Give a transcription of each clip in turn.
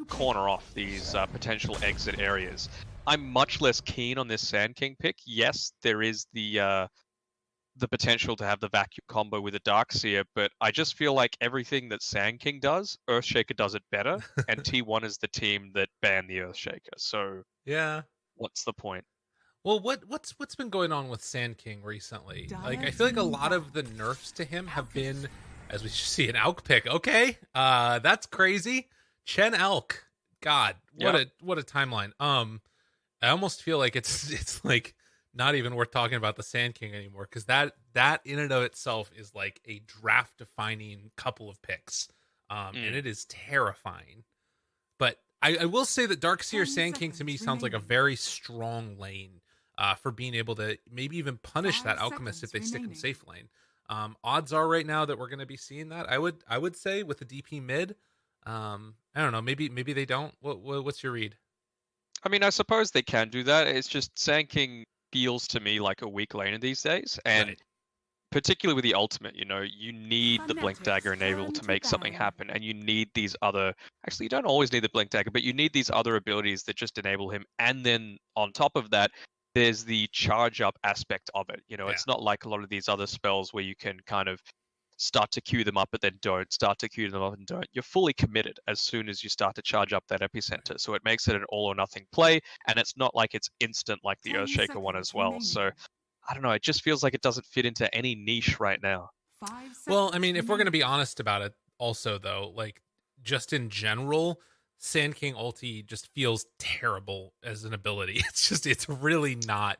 corner off these potential exit areas. I'm much less keen on this Sand King pick. Yes, there is the potential to have the vacuum combo with a Darkseer, but I just feel like everything that Sand King does, Earthshaker does it better, and T1 is the team that banned the Earthshaker. So Yeah. what's the point? Well, what's been going on with Sand King recently? Like, I feel like a lot of the nerfs to him have been, as we see, an Elk pick. Okay, that's crazy. Chen Elk, God, Yeah. what a timeline. I almost feel like it's like not even worth talking about the Sand King anymore because that in and of itself is like a draft defining couple of picks, and Mm. it is terrifying. But I will say that Darkseer Sand King to me sounds like a very strong lane for being able to maybe even punish that Alchemist if they stick in safe lane. Odds are right now that we're going to be seeing that. I would say with the DP mid. I don't know. Maybe they don't. What's your read? I mean, I suppose they can do that. It's just Sand King feels to me like a weak laner these days, and Right. particularly with the ultimate, you need the blink dagger enabled to make something happen, and you need these other. Actually, you don't always need the blink dagger, but you need these other abilities that just enable him. And then on top of that, there's the charge up aspect of it. Yeah. It's not like a lot of these other spells where you can kind of start to queue them up but then don't, start to queue them up and don't. You're fully committed as soon as you start to charge up that epicenter. So it makes it an all or nothing play, and it's not like it's instant like the Earthshaker one as well. So I don't know, it just feels like it doesn't fit into any niche right now. Well, I mean, if we're going to be honest about it, also though, like just in general, Sand King ulti just feels terrible as an ability. It's really not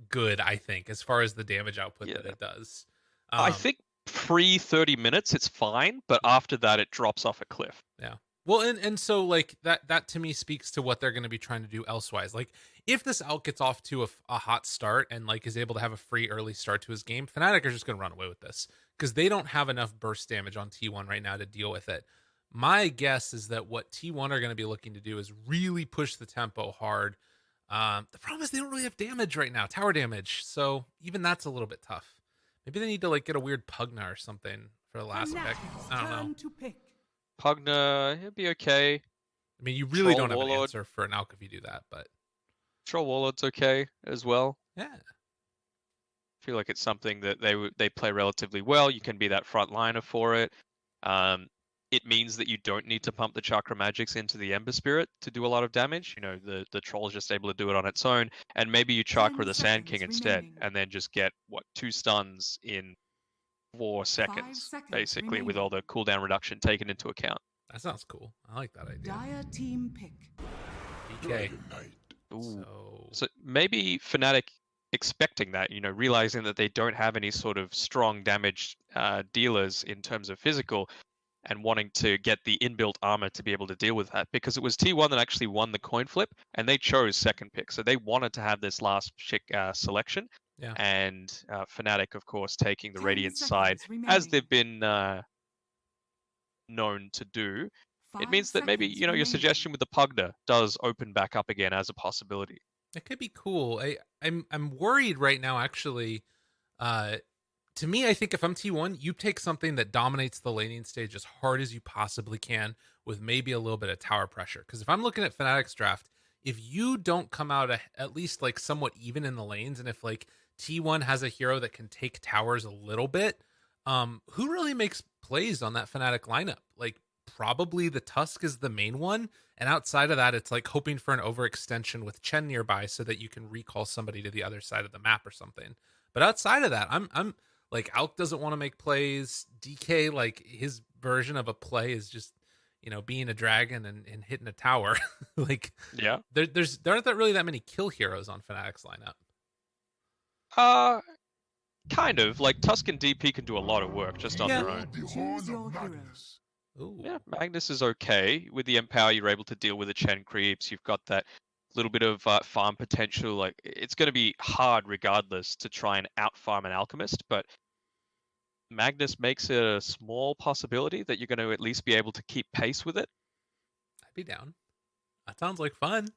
good, I think, as far as the damage output that Yeah. it does. I Um, think pre 30 minutes it's fine, but after that it drops off a cliff. yeah. Well, and so like that to me speaks to what they're going to be trying to do elsewise. Like if this Elk gets off to a hot start and like is able to have a free early start to his game, Fnatic are just going to run away with this because they don't have enough burst damage on T1 right now to deal with it. My guess is that what T1 are going to be looking to do is really push the tempo hard. The problem is they don't really have damage right now, tower damage. So even that's a little bit tough. Maybe they need to like get a weird Pugna or something for the last pick. I don't know. Pugna, he'll be okay. I mean, you really Troll don't have an Warlord. answer for an Alk if you do that, but Troll Warlord's okay as well. yeah, Feel like it's something that they play relatively well. You can be that front liner for it. Um, it means that you don't need to pump the chakra magics into the Ember Spirit to do a lot of damage. The troll is just able to do it on its own, and maybe you chakra the Sand King instead, and then just get two stuns in 4 seconds, basically, with all the cooldown reduction taken into account. that sounds cool. I like that idea. Dire team pick. DK. Ooh. So So maybe Fnatic expecting that, realizing that they don't have any sort of strong damage dealers in terms of physical, and wanting to get the inbuilt armor to be able to deal with that, because it was T1 that actually won the coin flip and they chose second pick. So they wanted to have this last selection. yeah, And Fnatic, of course, taking the 10 Radiant side, seconds as remaining. they've been known to do. It 5 means that maybe, seconds your remaining. suggestion with the Pugna does open back up again as a possibility. it could be cool. I'm worried right now. Actually, to me, I think if I'm T1, you take something that dominates the laning stage as hard as you possibly can, with maybe a little bit of tower pressure. Because if I'm looking at Fnatic's draft, if you don't come out at least like somewhat even in the lanes, and if like T1 has a hero that can take towers a little bit, who really makes plays on that Fnatic lineup? Like probably the Tusk is the main one, and outside of that, it's like hoping for an overextension with Chen nearby so that you can recall somebody to the other side of the map or something. But outside of that, I'm like Alk doesn't want to make plays. DK, like his version of a play is just being a dragon and hitting a tower. Like Yeah. there aren't really that many kill heroes on Fnatic's lineup. Uh, Kind of. Like Tusk and DP can do a lot of work just on Yeah. their own. Choose your hero. Ooh. Yeah, Magnus is okay. With the Empower, you're able to deal with the Chen creeps. You've got that little bit of farm potential. Like, it's going to be hard regardless to try and out farm an Alchemist, but Magnus makes it a small possibility that you're going to at least be able to keep pace with it. I'd be down. That sounds like fun.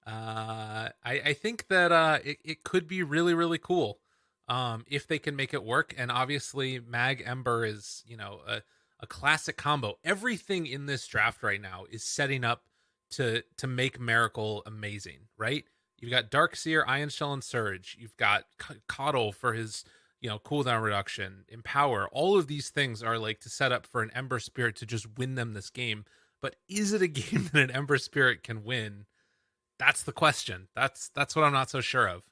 I think that it could be really really cool if they can make it work. And obviously, Mag Ember is a classic combo. Everything in this draft right now is setting up to make Miracle amazing, right? You've got Darkseer, Ion Shell, and Surge. You've got Coddle for his, cooldown reduction, Empower. All of these things are like to set up for an Ember Spirit to just win them this game. But is it a game that an Ember Spirit can win? That's the question. That's what I'm not so sure of.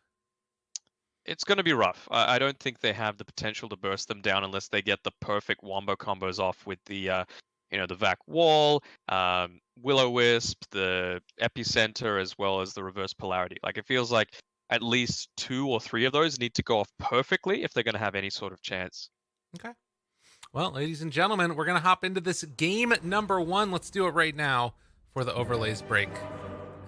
It's going to be rough. I don't think they have the potential to burst them down unless they get the perfect wombo combos off with the Vac Wall, Will-O-Wisp, the Epicenter, as well as the Reverse Polarity. Like, it feels like at least 2 or 3 of those need to go off perfectly if they're going to have any sort of chance. Okay. Well, ladies and gentlemen, we're going to hop into this game number 1. Let's do it right now for the overlays break,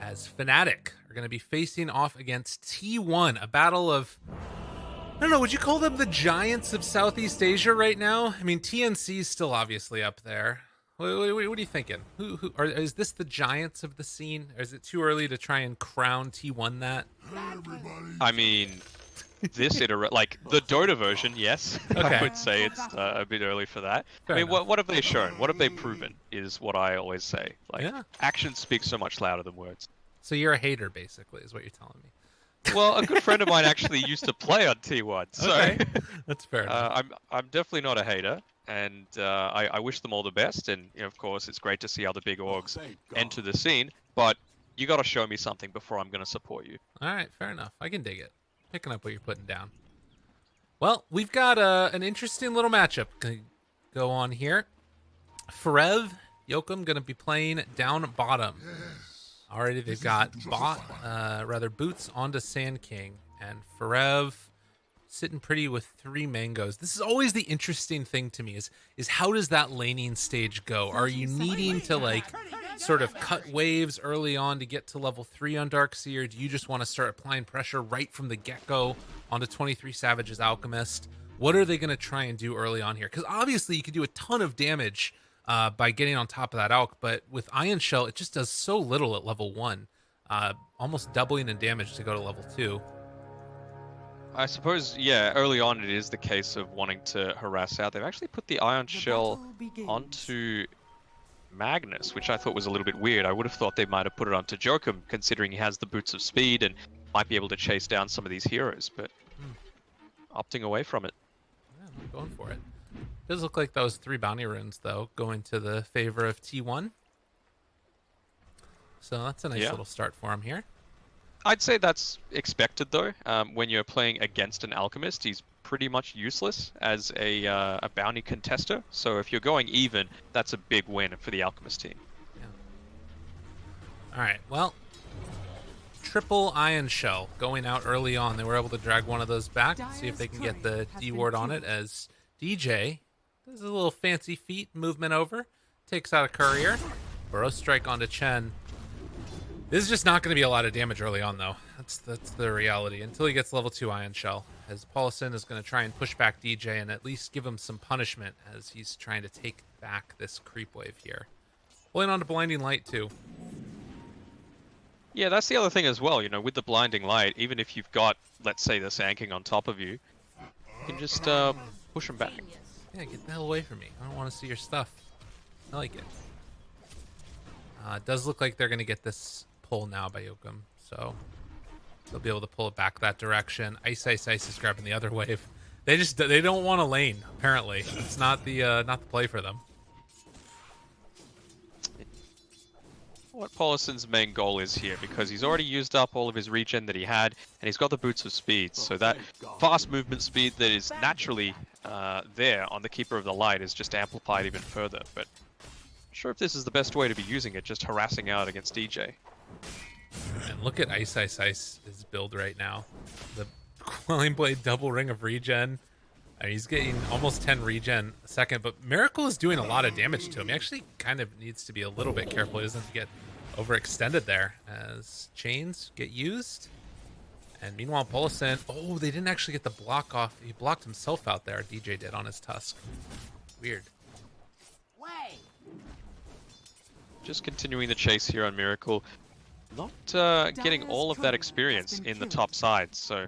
as Fnatic are going to be facing off against T1, a battle of, I don't know, would you call them the giants of Southeast Asia right now? I mean, TNC is still obviously up there. What are you thinking? Is this the giants of the scene? Or is it too early to try and crown T1 that? I mean, this like the Dota version, yes. Okay. I would say it's a bit early for that. Fair I mean, enough. what have they shown? What have they proven? Is what I always say. Like, Yeah. actions speak so much louder than words. So you're a hater, basically, is what you're telling me. Well, a good friend of mine actually used to play on T1, so Okay. That's fair enough. I'm definitely not a hater, and I wish them all the best. And of course, it's great to see other big orgs enter the scene. But you got to show me something before I'm going to support you. All right, fair enough. I can dig it. Picking up what you're putting down. Well, we've got an interesting little matchup gonna go on here. Ferev, Yokum going to be playing down bottom. Already they've got Boots onto Sand King, and Ferev sitting pretty with 3 mangoes. This is always the interesting thing to me is how does that laning stage go? Are you needing to like sort of cut waves early on to get to level 3 on Darkseer? Do you just want to start applying pressure right from the get-go onto 23 Savage's Alchemist? What are they going to try and do early on here? Because obviously you could do a ton of damage by getting on top of that Alch, but with Ion Shell, it just does so little at level 1, almost doubling in damage to go to level 2. I suppose, yeah, early on it is the case of wanting to harass out. They've actually put the Ion Shell onto Magnus, which I thought was a little bit weird. I would have thought they might have put it onto Jokum, considering he has the Boots of Speed and might be able to chase down some of these heroes, but opting away from it. Yeah, I'm going for it. Does look like those 3 bounty runes, though, going to the favor of T1. So that's a nice little start for him here. I'd say that's expected, though. When you're playing against an Alchemist, he's pretty much useless as a bounty contester. So if you're going even, that's a big win for the Alchemist team. Yeah. All right, well, triple Ion Shell going out early on. They were able to drag one of those back, see if they can get the D-ward on it, as DJ does a little fancy feet movement over, takes out a courier, Burrow Strike onto Chen. This is just not going to be a lot of damage early on, though. That's the reality. Until he gets level 2 Ion Shell, as Paulison is going to try and push back DJ and at least give him some punishment as he's trying to take back this creep wave here. Pulling on to Blinding Light, too. Yeah, that's the other thing as well. With the Blinding Light, even if you've got, let's say, the Sand King on top of you, you can just push him back. Yeah, get the hell away from me. I don't want to see your stuff. I like it. It does look like they're going to get this pull now by Yokum, so they'll be able to pull it back that direction. Ice is grabbing the other wave. They don't want to lane, apparently. It's not the play for them. What Paulison's main goal is here, because he's already used up all of his regen that he had, and he's got the Boots of Speed, so that fast movement speed that is naturally there on the Keeper of the Light is just amplified even further. But I'm not sure if this is the best way to be using it, just harassing out against DJ. And look at Ice's build right now. The Quelling Blade double ring of regen. He's getting almost 10 regen a second, but Miracle is doing a lot of damage to him. He actually kind of needs to be a little bit careful. He doesn't get overextended there as chains get used. And meanwhile, Paulison, they didn't actually get the block off. He blocked himself out there, DJ did, on his Tusk. Weird. Just continuing the chase here on Miracle. Not getting all of that experience in the top side, so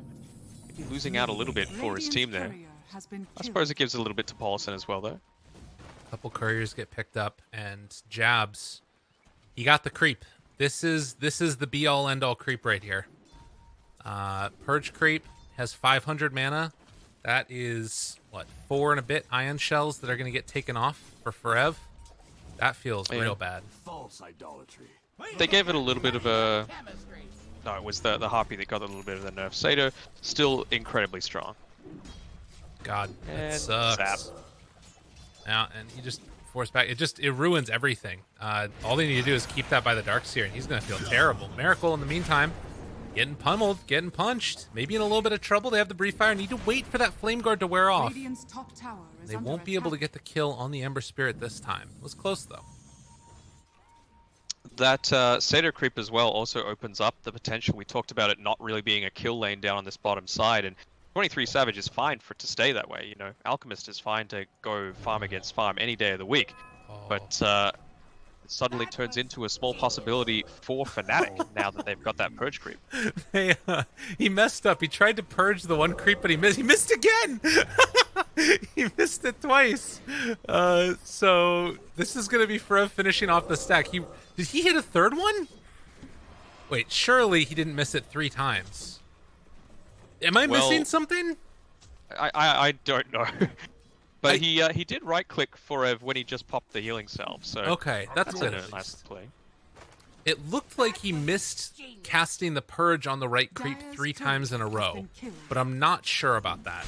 losing out a little bit for his team there. I suppose it gives a little bit to Paulison as well, though. Couple couriers get picked up, and Jabs, he got the creep. This is the be all end all creep right here. Purge creep has 500 mana. That is what, 4 and a bit ion shells that are going to get taken off for Forev. That feels real bad. False idolatry. They gave it a little bit of a... No, it was the Harpy that got a little bit of the nerf. Sato, still incredibly strong. God, that And sucks. zap. Yeah, and he just forced back. It ruins everything. All they need to do is keep that by the Darkseer, and he's going to feel terrible. Miracle, in the meantime, getting pummeled, getting punched, maybe in a little bit of trouble. They have the Brief Fire, need to wait for that Flame Guard to wear off. Top tower is They under won't be able to attack. get the kill on the Ember Spirit this time. It was close, though. That Sato creep as well also opens up the potential. We talked about it not really being a kill lane down on this bottom side, and 23 Savage is fine for it to stay that way. You know, Alchemist is fine to go farm against farm any day of the week, but it suddenly turns into a small possibility for Fnatic now that they've got that Purge creep. He messed up. He tried to purge the one creep, but he missed. He missed again. He missed it twice. So this is going to be Forev finishing off the stack. Did he hit a third one? Wait, surely he didn't miss it 3 times. Am I missing something? I don't know. But he did right click Forev when he just popped the healing salve. So Okay, that's good. a at nice least. play. It looked like he missed casting the purge on the right creep 3 times in a row, but I'm not sure about that.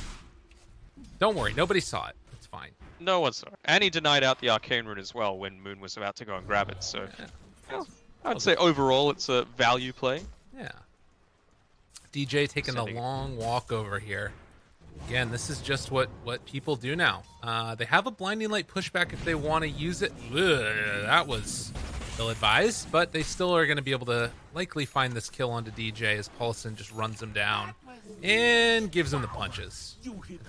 Don't worry, nobody saw it. It's fine. No one saw it. And he denied out the Arcane Rune as well when Moon was about to go and grab it. So I'd say overall it's a value play. Yeah. DJ taking Sending- a long walk over here. Again, this is just what people do now. They have a Blinding Light pushback if they want to use it. Ugh, that was ill-advised, but they still are going to be able to likely find this kill onto DJ as Paulson just runs him down and gives him the punches.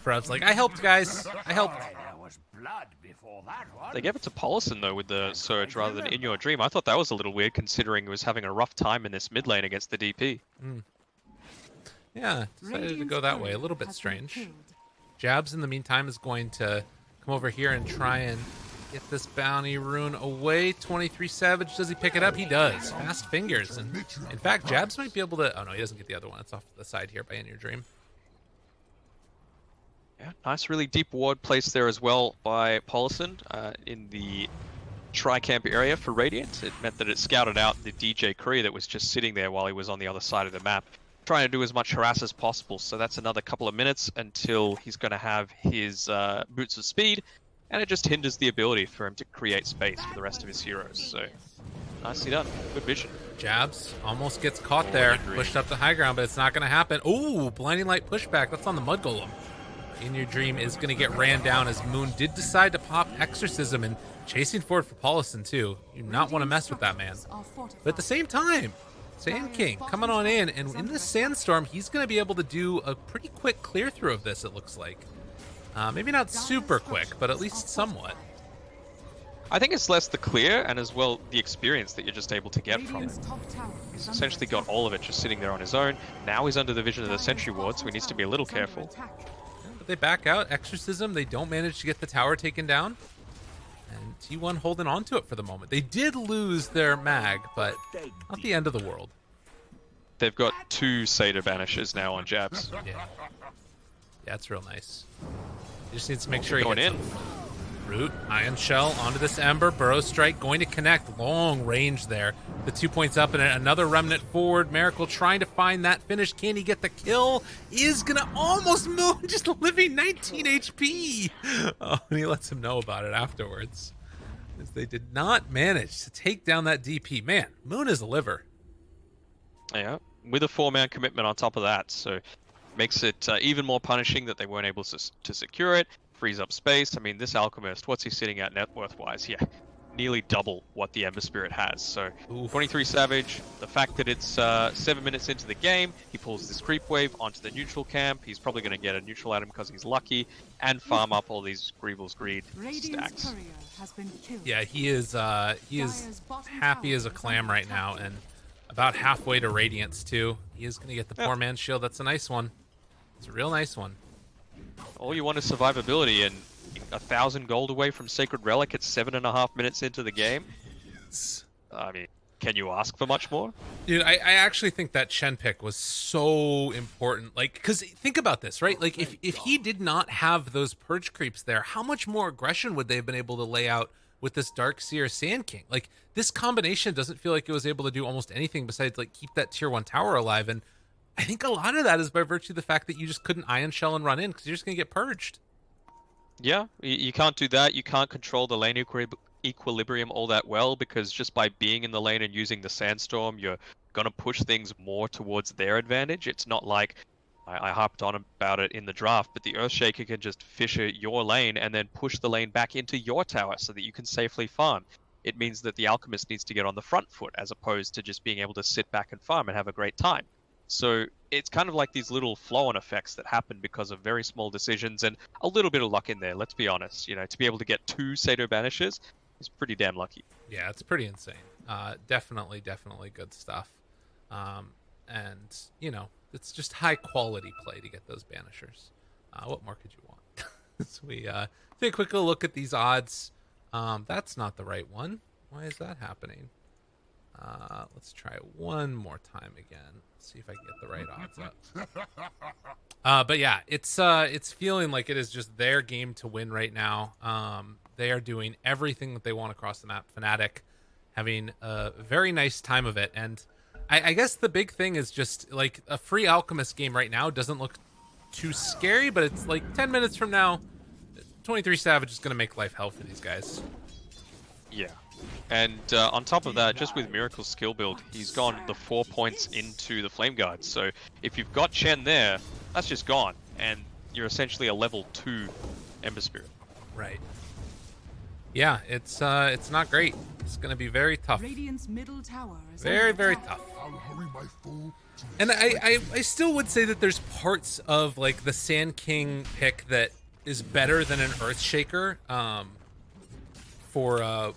Frev's like, I helped, guys. I helped. There was blood before that one. They gave it to Paulison though with the Surge rather than In Your Dream. I thought that was a little weird considering he was having a rough time in this mid lane against the DP. Yeah, decided to go that way. A little bit strange. Jabs, in the meantime, is going to come over here and try and get this bounty rune away. 23 Savage, does he pick it up? He does. Fast fingers. And in fact, Jabs might be able to... Oh, no, he doesn't get the other one. It's off to the side here by In Your Dream. Yeah, nice, really deep ward placed there as well by Paulison in the Tri-Camp area for Radiant. It meant that it scouted out the DJ Kree that was just sitting there while he was on the other side of the map, trying to do as much harass as possible. So that's another couple of minutes until he's going to have his Boots of Speed, and it just hinders the ability for him to create space for the rest of his heroes. So nicely done. Good vision. Jabs almost gets caught there. Pushed up the high ground, but it's not going to happen. Ooh, Blinding Light pushback. That's on the Mud Golem. In Your Dream is going to get ran down as Moon did decide to pop Exorcism and chasing forward for Paulison too. You do not want to mess with that man. But at the same time, Sand King coming on in, and in this sandstorm, he's going to be able to do a pretty quick clear through of this, it looks like. Maybe not super quick, but at least somewhat. I think it's less the clear and as well the experience that you're just able to get from it. He's essentially got all of it just sitting there on his own. Now he's under the vision of the Sentry Ward, so he needs to be a little careful. But they back out. Exorcism, they don't manage to get the tower taken down. And T1 holding on to it for the moment. They did lose their mag, but not the end of the world. They've got 2 Satyr Banishers now on Jabs. Yeah, it's real nice. He just needs to make sure he Going gets in. Root, Ion Shell onto this Ember. Burrow Strike going to connect. Long range there. The 2 points up and another Remnant forward. Miracle trying to find that finish. Can he get the kill? Is going to almost move. Just living 19 HP. Oh, and he lets him know about it afterwards. As they did not manage to take down that DP. Man, Moon is a liver. Yeah, with a 4-man commitment on top of that. So makes it even more punishing that they weren't able to secure it. Frees up space. I mean, this Alchemist, what's he sitting at net worth-wise? Yeah, nearly double what the Ember Spirit has. So, Oof. 23 Savage, the fact that it's 7 minutes into the game, he pulls this creep wave onto the neutral camp. He's probably going to get a neutral item because he's lucky, and farm up all these Grieval's Greed stacks. Yeah, he is happy as a clam right now, and about halfway to Radiance too. He is going to get the poor man's shield. That's a nice one. It's a real nice one. All you want is survivability, and 1,000 gold away from Sacred Relic at 7.5 minutes into the game. I mean, can you ask for much more? Dude, I actually think that Shen pick was so important. Like, because think about this, right? Like, if he did not have those purge creeps there, how much more aggression would they have been able to lay out with this Darkseer Sand King? Like, this combination doesn't feel like it was able to do almost anything besides, like, keep that tier 1 tower alive. And I think a lot of that is by virtue of the fact that you just couldn't Ion Shell and run in because you're just going to get purged. Yeah, you can't do that. You can't control the lane equilibrium all that well because just by being in the lane and using the Sandstorm, you're going to push things more towards their advantage. It's not like, I harped on about it in the draft, but the Earthshaker can just fisher your lane and then push the lane back into your tower so that you can safely farm. It means that the Alchemist needs to get on the front foot as opposed to just being able to sit back and farm and have a great time. So it's kind of like these little flow-on effects that happen because of very small decisions and a little bit of luck in there, let's be honest. You know, to be able to get 2 Sato banishes is pretty damn lucky. Yeah, it's pretty insane. Definitely good stuff. And, you know, it's just high-quality play to get those banishers. What more could you want? So we take a quick look at these odds. That's not the right one. Why is that happening? Let's try it one more time again. See if I can get the right odds up. But yeah, it's feeling like it is just their game to win right now. They are doing everything that they want across the map. Fnatic having a very nice time of it. And I guess the big thing is just like a free Alchemist game right now doesn't look too scary, but it's like 10 minutes from now, 23 Savage is going to make life hell for these guys. Yeah. And on top of that, just with Miracle's skill build, he's gone the 4 points into the Flame Guard. So if you've got Chen there, that's just gone. And you're essentially a level 2 Ember Spirit. Right. Yeah, it's not great. It's going to be very tough. Radiant's middle tower is Very tough. And I still would say that there's parts of like the Sand King pick that is better than an Earthshaker for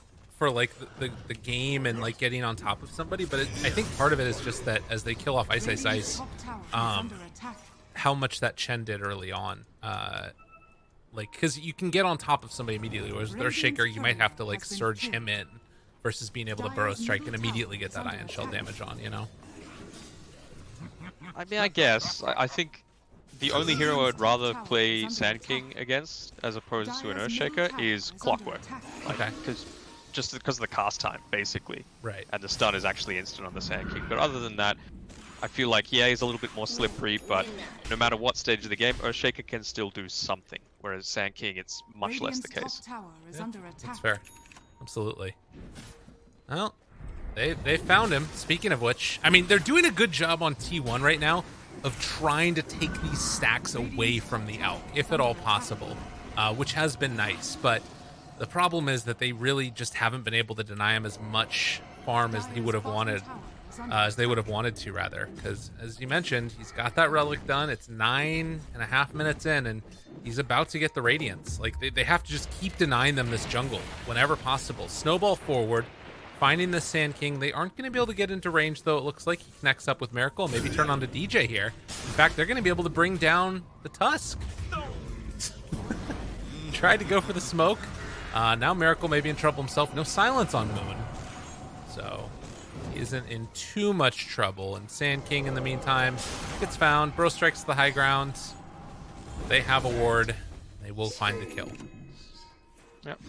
like the game and like getting on top of somebody, but I think part of it is just that as they kill off Ice, how much that Chen did early on, like because you can get on top of somebody immediately, whereas with Earthshaker you might have to like surge him in versus being able to burrow strike and immediately get that Ion Shell damage on, you know. I mean, I guess I think the only hero I would rather play Sand King against as opposed to an Earthshaker is Clockwork. Okay. Just because of the cast time, basically. Right. And the stun is actually instant on the Sand King. But other than that, I feel like, yeah, he's a little bit more slippery, but no matter what stage of the game, Earthshaker can still do something. Whereas Sand King, it's much less the case. Yeah, that's fair. Absolutely. Well, they found him. Speaking of which, I mean, they're doing a good job on T1 right now of trying to take these stacks away from the Alk, if at all possible, which has been nice. But the problem is that they really just haven't been able to deny him as much farm as he would have wanted, as they would have wanted to, rather. Because, as you mentioned, he's got that relic done. It's 9.5 minutes in, and he's about to get the Radiance. Like, they have to just keep denying them this jungle whenever possible. Snowball forward, finding the Sand King. They aren't going to be able to get into range, though. It looks like he connects up with Miracle. Maybe turn on to DJ here. In fact, they're going to be able to bring down the Tusk. Tried to go for the smoke. Now Miracle may be in trouble himself. No silence on Moon. So he isn't in too much trouble. And Sand King, in the meantime, gets found. Bro strikes the high ground. They have a ward. They will find the kill. Yep.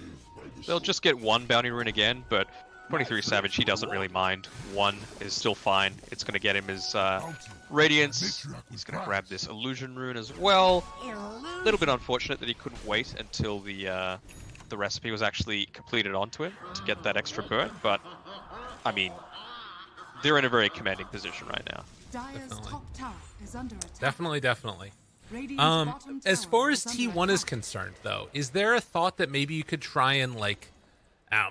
They'll just get one bounty rune again, but 23 Savage, he doesn't really mind. One is still fine. It's going to get him his Radiance. He's going to grab this Illusion rune as well. A little bit unfortunate that he couldn't wait until the recipe was actually completed onto him to get that extra burn, but I mean, they're in a very commanding position right now. Definitely. As far as T1 is concerned, though, is there a thought that maybe you could try and like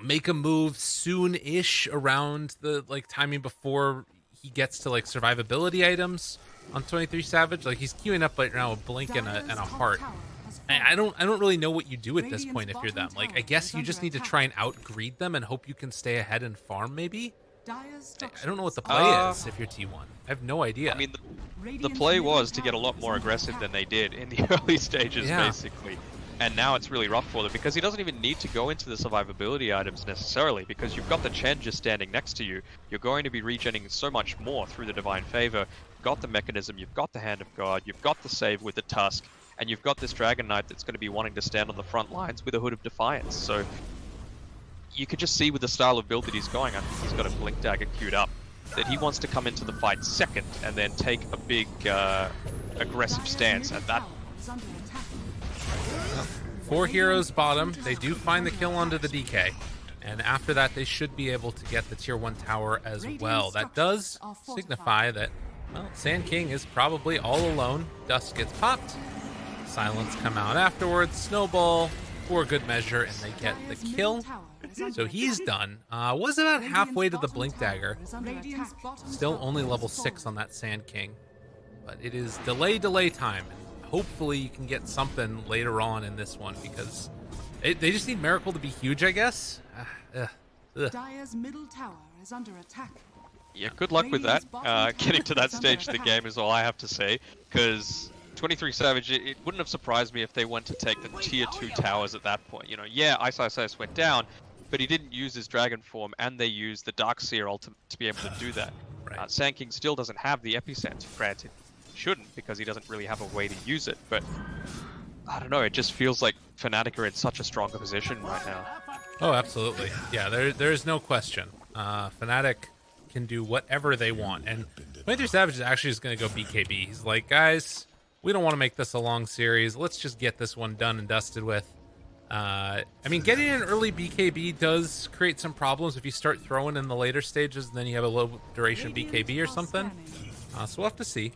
make a move soon-ish around the like timing before he gets to like survivability items on 23 Savage? Like he's queuing up right now a blink and a heart. I don't really know what you do at this point if you're them. Like I guess you just need to try and out-greed them and hope you can stay ahead and farm maybe. I don't know what the play is if you're T1. I have no idea. I mean, the play was to get a lot more aggressive than they did in the early stages, basically. And now it's really rough for them because he doesn't even need to go into the survivability items necessarily, because you've got the Chen just standing next to you. You're going to be regenerating so much more through the Divine Favor. You've got the mechanism, you've got the Hand of God, you've got the save with the Tusk, and you've got this Dragon Knight that's going to be wanting to stand on the front lines with a Hood of Defiance. So you could just see with the style of build that he's going, I think he's got a Blink Dagger queued up, that he wants to come into the fight second and then take a big aggressive stance at that. 4 heroes bottom. They do find the kill onto the DK. And after that, they should be able to get the tier 1 tower as well. That does signify that, well, Sand King is probably all alone. Dust gets popped. Silence come out afterwards. Snowball for good measure, and they get the kill. So he's done. Was about halfway to the Blink Dagger. Still only level 6 on that Sand King. But it is delay time. Hopefully you can get something later on in this one, because they just need Miracle to be huge, I guess. Dire's middle tower is under attack. Yeah, good luck with that. Getting to that stage of the game is all I have to say, because 23 Savage, it wouldn't have surprised me if they went to take the tier 2 towers at that point. You know, yeah, Isis went down, but he didn't use his dragon form, and they used the Darkseer ultimate to be able to do that. Right. Sand King still doesn't have the epicenter, granted. Shouldn't, because he doesn't really have a way to use it, but I don't know, it just feels like Fnatic are in such a stronger position right now. Oh, absolutely. Yeah, there's no question. Fnatic can do whatever they want, and 23 Savage is actually just going to go BKB. He's like, guys, we don't want to make this a long series. Let's just get this one done and dusted with. I mean, getting an early BKB does create some problems if you start throwing in the later stages, and then you have a low duration BKB or something. So we'll have to see.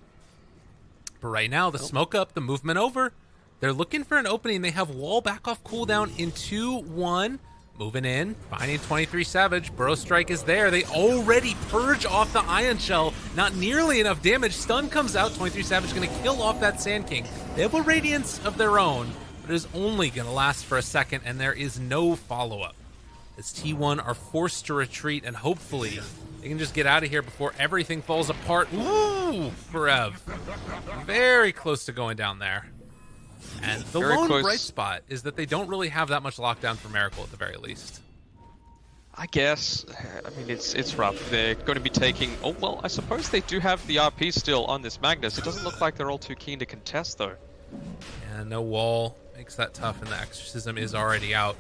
But right now, the smoke up, the movement over. They're looking for an opening. They have wall back off cooldown in 2-1. Moving in, finding 23 Savage. Burrow Strike is there. They already purge off the Ion Shell. Not nearly enough damage. Stun comes out. 23 Savage going to kill off that Sand King. They have a Radiance of their own, but it is only going to last for a second, and there is no follow-up. As T1 are forced to retreat, and hopefully they can just get out of here before everything falls apart. Ooh, Forev. Very close to going down there. And the lone bright spot is that they don't really have that much lockdown for Miracle at the very least. I guess. I mean, it's rough. They're going to be taking... Oh, well, I suppose they do have the RP still on this Magnus. It doesn't look like they're all too keen to contest, though. And no wall makes that tough, and the Exorcism is already out.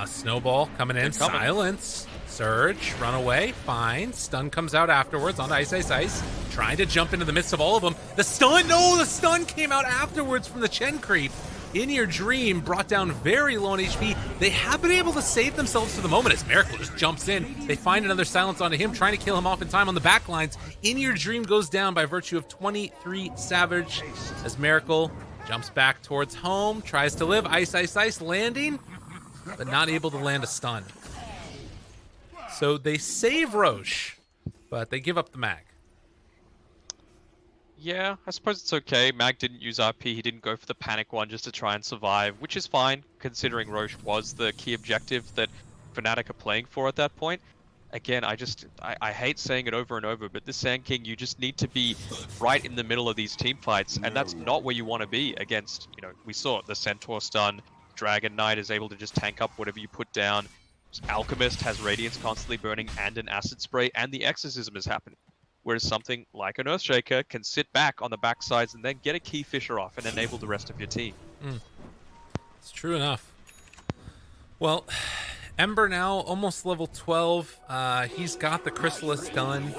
Snowball coming in. Silence. Surge. Run away. Fine. Stun comes out afterwards on Ice. Trying to jump into the midst of all of them. The stun! No! The stun came out afterwards from the Chen creep. In Your Dream brought down very low on HP. They have been able to save themselves for the moment as Miracle just jumps in. They find another silence onto him, trying to kill him off in time on the back lines. In Your Dream goes down by virtue of 23 Savage as Miracle jumps back towards home, tries to live. Ice, landing, but not able to land a stun. So they save Roche, but they give up the mag. Yeah, I suppose it's okay. Mag didn't use RP, he didn't go for the panic one just to try and survive, which is fine, considering Roche was the key objective that Fnatic are playing for at that point. Again, I hate saying it over and over, but this Sand King, you just need to be right in the middle of these team fights, and that's not where you want to be against, you know, we saw it, the Centaur stun, Dragon Knight is able to just tank up whatever you put down, Alchemist has Radiance constantly burning and an Acid Spray, and the Exorcism is happening. Whereas something like an Earthshaker can sit back on the backsides and then get a Key Fisher off and enable the rest of your team. It's true enough. Well, Ember now almost level 12. He's got the Chrysalis done.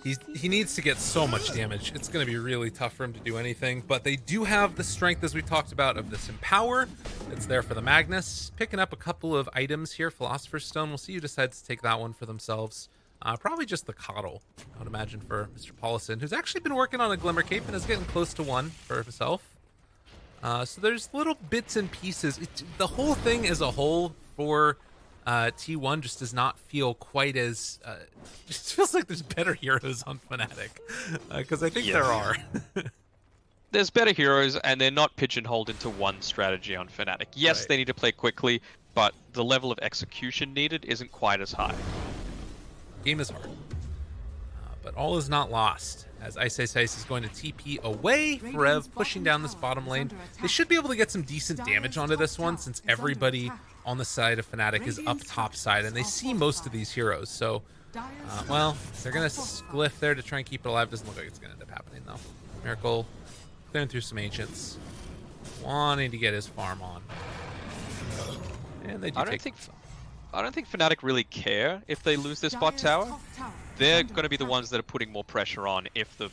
He needs to get so much damage. It's going to be really tough for him to do anything. But they do have the strength, as we talked about, of this Empower. It's there for the Magnus. Picking up a couple of items here. Philosopher's Stone. We'll see who decides to take that one for themselves. Probably just the Coddle, I would imagine, for Mr. Paulison, who's actually been working on a Glimmer Cape and is getting close to one for himself. So there's little bits and pieces. The whole thing as a whole for T1 just does not feel quite as... it just feels like there's better heroes on Fnatic, because I think there are. There's better heroes, and they're not pigeonholed into one strategy on Fnatic. Yes, They need to play quickly, but the level of execution needed isn't quite as high. Game is hard. But all is not lost, as Ice is going to TP away. Rev pushing down this bottom lane. They should be able to get some decent damage onto this one, since everybody on the side of Fnatic is up top side, and they see most of these heroes. So, well, they're going to glyph there to try and keep it alive. Doesn't look like it's going to end up happening, though. Miracle clearing through some ancients, wanting to get his farm on. And they do I don't think Fnatic really care if they lose this bot tower. They're going to be the ones that are putting more pressure on if the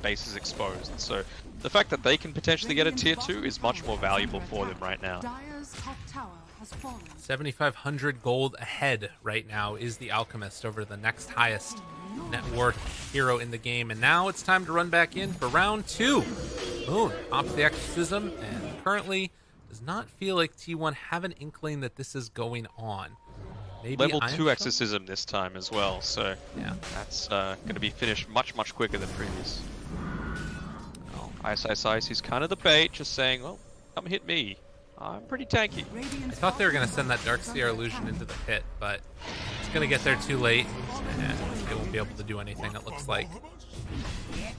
base is exposed. So the fact that they can potentially get a tier 2 is much more valuable for them right now. 7,500 gold ahead right now is the Alchemist over the next highest net worth hero in the game. And now it's time to run back in for round 2. Moon pops the Exorcism and currently does not feel like T1 have an inkling that this is going on. Maybe Level 2 Exorcism this time as well, so yeah, that's going to be finished much quicker than previous. Well, Ice, he's kind of the bait, just saying, well, come hit me. I'm pretty tanky. I thought they were going to send that Darkseer illusion into the pit, but it's going to get there too late, and they won't be able to do anything, it looks like.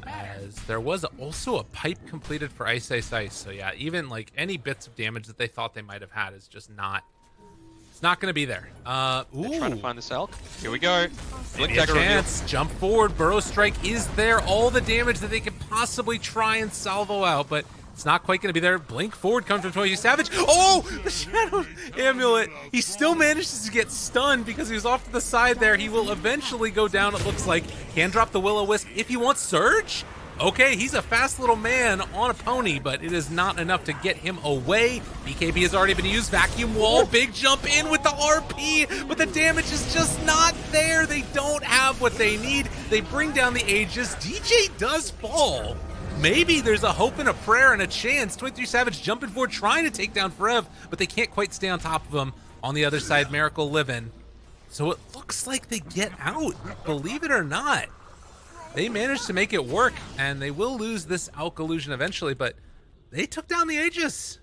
As there was also a pipe completed for Ice, so yeah, even like any bits of damage that they thought they might have had is just not... not going to be there. They're trying to find this elk. Here we go. Blink dagger chance. Jump forward. Burrow Strike is there. All the damage that they could possibly try and salvo out, but it's not quite going to be there. Blink forward comes from 22 Savage. Oh, the Shadow Amulet. He still manages to get stunned because he was off to the side there. He will eventually go down, it looks like. Can drop the Will-O-Wisp if he wants Surge. Okay, he's a fast little man on a pony, but it is not enough to get him away. BKB has already been used. Vacuum Wall, big jump in with the RP, but the damage is just not there. They don't have what they need. They bring down the Aegis. DJ does fall. Maybe there's a hope and a prayer and a chance. 23 Savage jumping forward, trying to take down Forev, but they can't quite stay on top of him. On the other side, Miracle living. So it looks like they get out, believe it or not. They managed to make it work, and they will lose this Alk illusion eventually, but they took down the Aegis.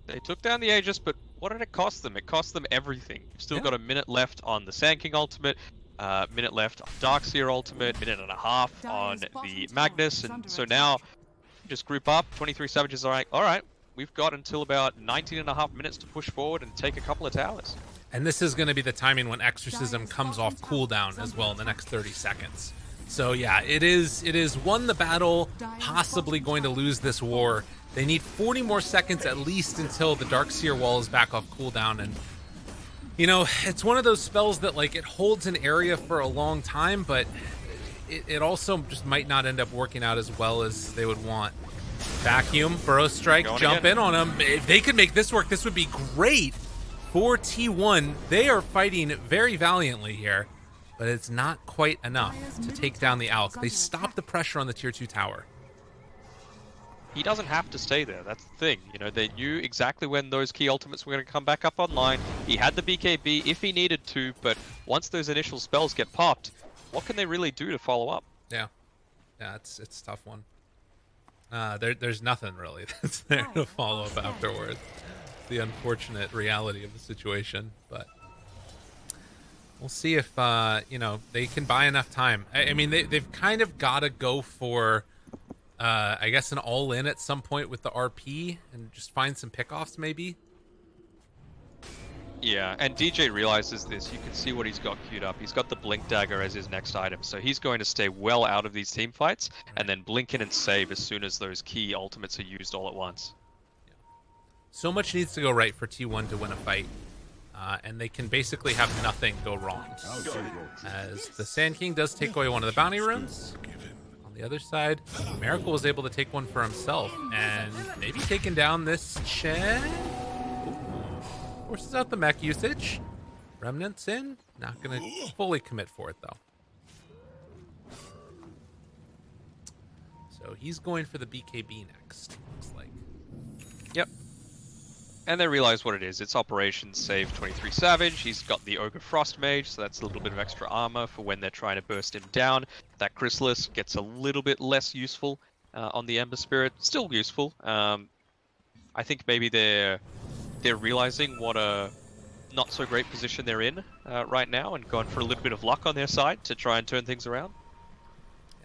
They took down the Aegis, but what did it cost them? It cost them everything. You've still got a minute left on the Sand King ultimate, minute left on Darkseer ultimate, minute and a half on the Magnus, and so now just group up. 23 Savages are like, all right, we've got until about 19 and a half minutes to push forward and take a couple of towers. And this is going to be the timing when Exorcism comes off cooldown as well in the next 30 seconds. So yeah, it is won the battle, possibly going to lose this war. They need 40 more seconds at least until the Darkseer wall is back off cooldown. And, you know, it's one of those spells that, like, it holds an area for a long time, but it also just might not end up working out as well as they would want. Vacuum, Burrow Strike, jump in on him. If they could make this work, this would be great for T1. They are fighting very valiantly here, but it's not quite enough to take down the Alk. They stopped the pressure on the tier 2 tower. He doesn't have to stay there. That's the thing. You know, they knew exactly when those key ultimates were going to come back up online. He had the BKB if he needed to, but once those initial spells get popped, what can they really do to follow up? Yeah, it's a tough one. There's nothing really that's there to follow up afterwards. The unfortunate reality of the situation, but we'll see if you know, they can buy enough time. I mean, they've kind of got to go for I guess an all-in at some point with the RP and just find some pickoffs maybe. Yeah, and DJ realizes this. You can see what he's got queued up. He's got the Blink Dagger as his next item, so he's going to stay well out of these team fights and then blink in and save as soon as those key ultimates are used all at once. Yeah. So much needs to go right for T1 to win a fight, and they can basically have nothing go wrong. As the Sand King does take away one of the bounty runes. On the other side, Miracle was able to take one for himself and maybe taking down this Chen. Forces out the mech usage. Remnants in. Not going to fully commit for it, though. So he's going for the BKB next, looks like. Yep. And they realize what it is. It's Operation Save 23 Savage. He's got the Ogre Frost Mage, so that's a little bit of extra armor for when they're trying to burst him down. That Chrysalis gets a little bit less useful on the Ember Spirit. Still useful. I think maybe they're realizing what a not so great position they're in right now and going for a little bit of luck on their side to try and turn things around.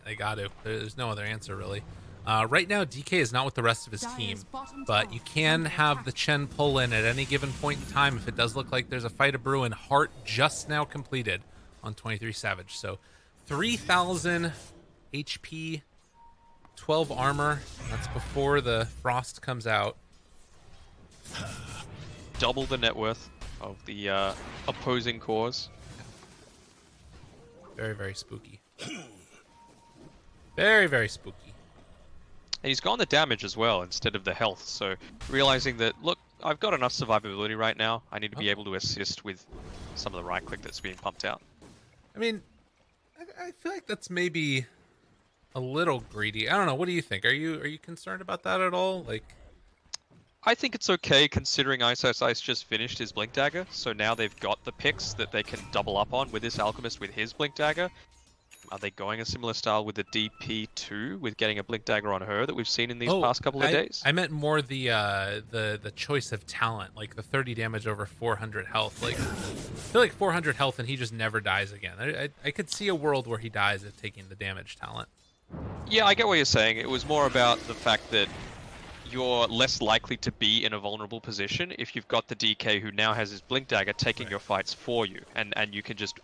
They got to. There's no other answer, really. Right now, DK is not with the rest of his team, but you can have the Chen pull in at any given point in time if it does look like there's a fight a brewing. Heart just now completed on 23 Savage. So 3,000 HP, 12 armor. That's before the Frost comes out. Double the net worth of the opposing cores. Very, very spooky. Very, very spooky. And he's gone the damage as well instead of the health. So realizing that, look, I've got enough survivability right now. I need to be able to assist with some of the right click that's being pumped out. I mean, I feel like that's maybe a little greedy. I don't know. What do you think? Are you concerned about that at all? Like, I think it's okay considering Ice just finished his Blink Dagger, so now they've got the picks that they can double up on with this Alchemist with his Blink Dagger. Are they going a similar style with the DP2 with getting a Blink Dagger on her that we've seen in these past couple of days? I meant more the choice of talent, like the 30 damage over 400 health. Like, I feel like 400 health and he just never dies again. I could see a world where he dies if taking the damage talent. Yeah, I get what you're saying. It was more about the fact that you're less likely to be in a vulnerable position if you've got the DK who now has his Blink Dagger taking your fights for you, and you can just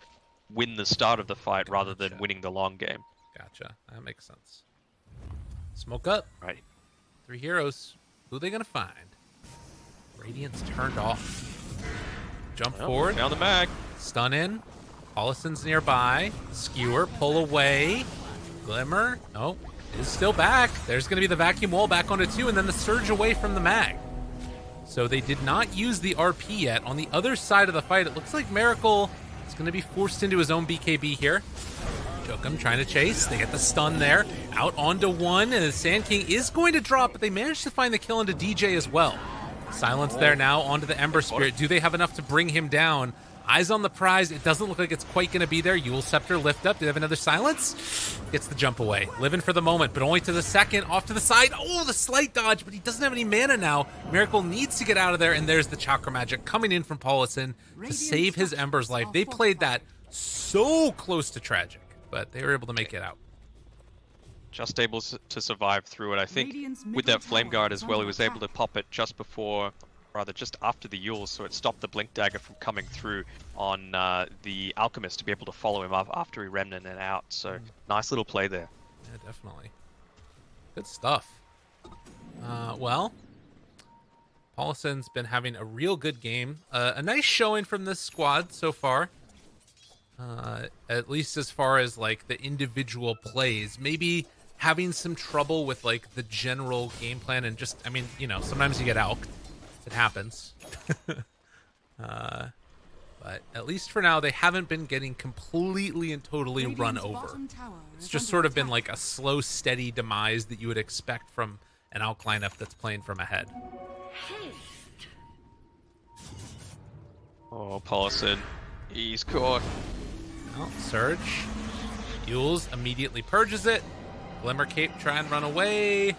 win the start of the fight rather than winning the long game. Gotcha. That makes sense. Smoke up. Right. 3 heroes. Who are they going to find? Radiant's turned off. Jump forward. Down the mag. Stun in. Hollison's nearby. Skewer. Pull away. Glimmer. Oh, is still back. There's going to be the vacuum wall back onto 2, and then the surge away from the mag. So they did not use the RP yet. On the other side of the fight, it looks like Miracle is going to be forced into his own BKB here. Jokum trying to chase. They get the stun there. Out onto 1, and the Sand King is going to drop, but they managed to find the kill into DJ as well. Silence there now onto the Ember Spirit. Do they have enough to bring him down? Eyes on the prize. It doesn't look like it's quite going to be there. Eul Scepter lift up. Do they have another silence? Gets the jump away. Living for the moment, but only to the second. Off to the side. Oh, the slight dodge, but he doesn't have any mana now. Miracle needs to get out of there, and there's the Chakra Magic coming in from Paulison to save his Ember's life. They played that so close to tragic, but they were able to make it out. Just able to survive through it. I think with that Flame Guard as well, he was able to pop it just before, rather just after the Eul, so it stopped the Blink Dagger from coming through on the Alchemist to be able to follow him up after he remnanted out. So nice little play there. Yeah, definitely. Good stuff. Well, Paulison's been having a real good game. A nice showing from this squad so far. At least as far as like the individual plays. Maybe having some trouble with like the general game plan and just, I mean, you know, sometimes you get alked. It happens. But at least for now, they haven't been getting completely and totally run over. It's just sort of been like a slow, steady demise that you would expect from an Alk lineup that's playing from ahead. Oh, Paulison. He's caught. Well, Surge. Eul's immediately purges it. Glimmer Cape trying to run away.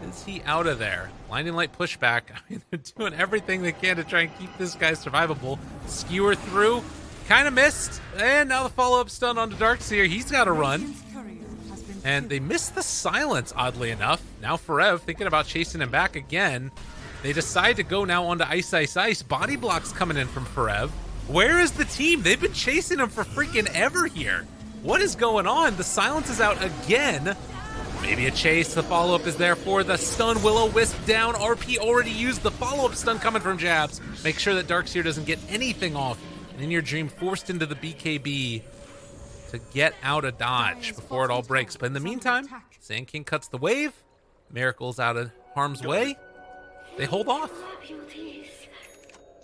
Is he out of there? Blinding Light pushback. I mean, they're doing everything they can to try and keep this guy survivable. Skewer through. Kind of missed. And now the follow-up stun onto Darkseer. He's got to run. And they missed the silence, oddly enough. Now Forev thinking about chasing him back again. They decide to go now onto Ice Ice Ice. Body blocks coming in from Forev. Where is the team? They've been chasing him for freaking ever here. What is going on? The silence is out again. Maybe a chase. The follow-up is there for the stun. Will-O-Wisp down. RP already used the follow-up stun coming from Jabs. Make sure that Darkseer doesn't get anything off. And in your dream, forced into the BKB to get out a dodge before it all breaks. But in the meantime, Sand King cuts the wave. Miracle's out of harm's way. They hold off.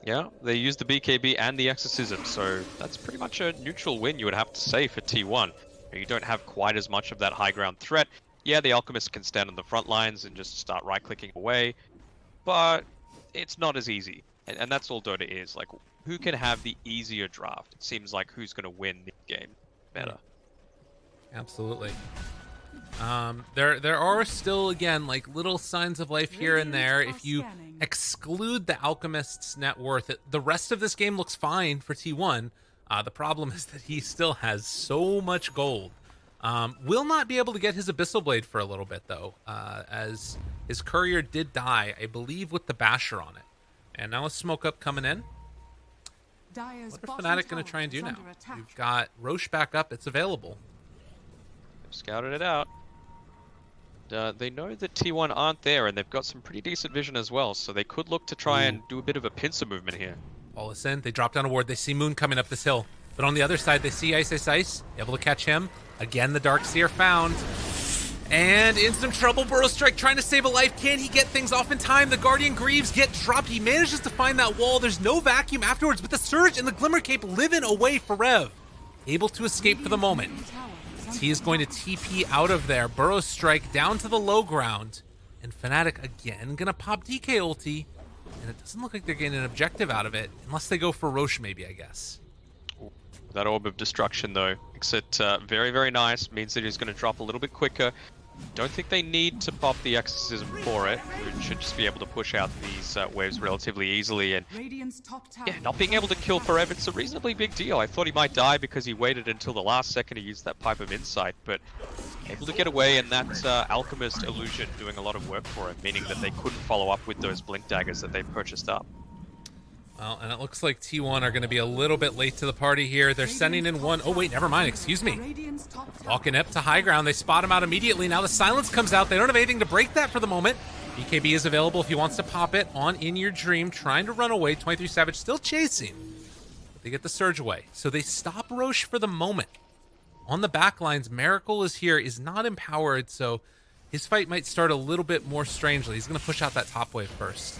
Yeah, they used the BKB and the Exorcism, so that's pretty much a neutral win, you would have to say, for T1. You don't have quite as much of that high ground threat. Yeah, the Alchemist can stand on the front lines and just start right-clicking away, but it's not as easy. And that's all Dota is. Like, who can have the easier draft? It seems like who's going to win the game better. Absolutely. There are still, again, like little signs of life here and there. If you exclude the Alchemist's net worth, the rest of this game looks fine for T1. The problem is that he still has so much gold. Will not be able to get his Abyssal Blade for a little bit, though, as his courier did die, I believe, with the Basher on it. And now a smoke up coming in. Dire's What are bottom Fnatic going tower to try and do is now? under attack. We've got Roche back up. It's available. They've scouted it out. They know that T1 aren't there, and they've got some pretty decent vision as well, so they could look to try and do a bit of a pincer movement here. All is in. They drop down a ward. They see Moon coming up this hill. But on the other side, they see Ice Ice Ice. Able to catch him. Again, the Darkseer found. And in some trouble, Burrow Strike trying to save a life. Can he get things off in time? The Guardian Greaves get dropped. He manages to find that wall. There's no vacuum afterwards, but the Surge and the Glimmer Cape living away for Rev. Able to escape for the moment. He is going to TP out of there. Burrow Strike down to the low ground. And Fnatic again going to pop DK ulti. And it doesn't look like they're getting an objective out of it. Unless they go for Roche maybe, I guess. That Orb of Destruction, though, makes it very, very nice. Means that he's going to drop a little bit quicker. Don't think they need to pop the Exorcism for it. We should just be able to push out these waves relatively easily. And Radiant's top tower yeah, not being able to kill for Rev, it's a reasonably big deal. I thought he might die because he waited until the last second to use that Pipe of Insight, but able to get away, and that Alchemist illusion doing a lot of work for him, meaning that they couldn't follow up with those Blink Daggers that they purchased up. Well, and it looks like T1 are going to be a little bit late to the party here. They're sending in one. Oh, wait, never mind. Excuse me. Radiant's top tower. Walking up to high ground. They spot him out immediately. Now the silence comes out. They don't have anything to break that for the moment. BKB is available if he wants to pop it on In Your Dream. Trying to run away. 23 Savage still chasing. But they get the Surge away. So they stop Roche for the moment. On the back lines, Miracle is here. Is not empowered. So his fight might start a little bit more strangely. He's going to push out that top wave first.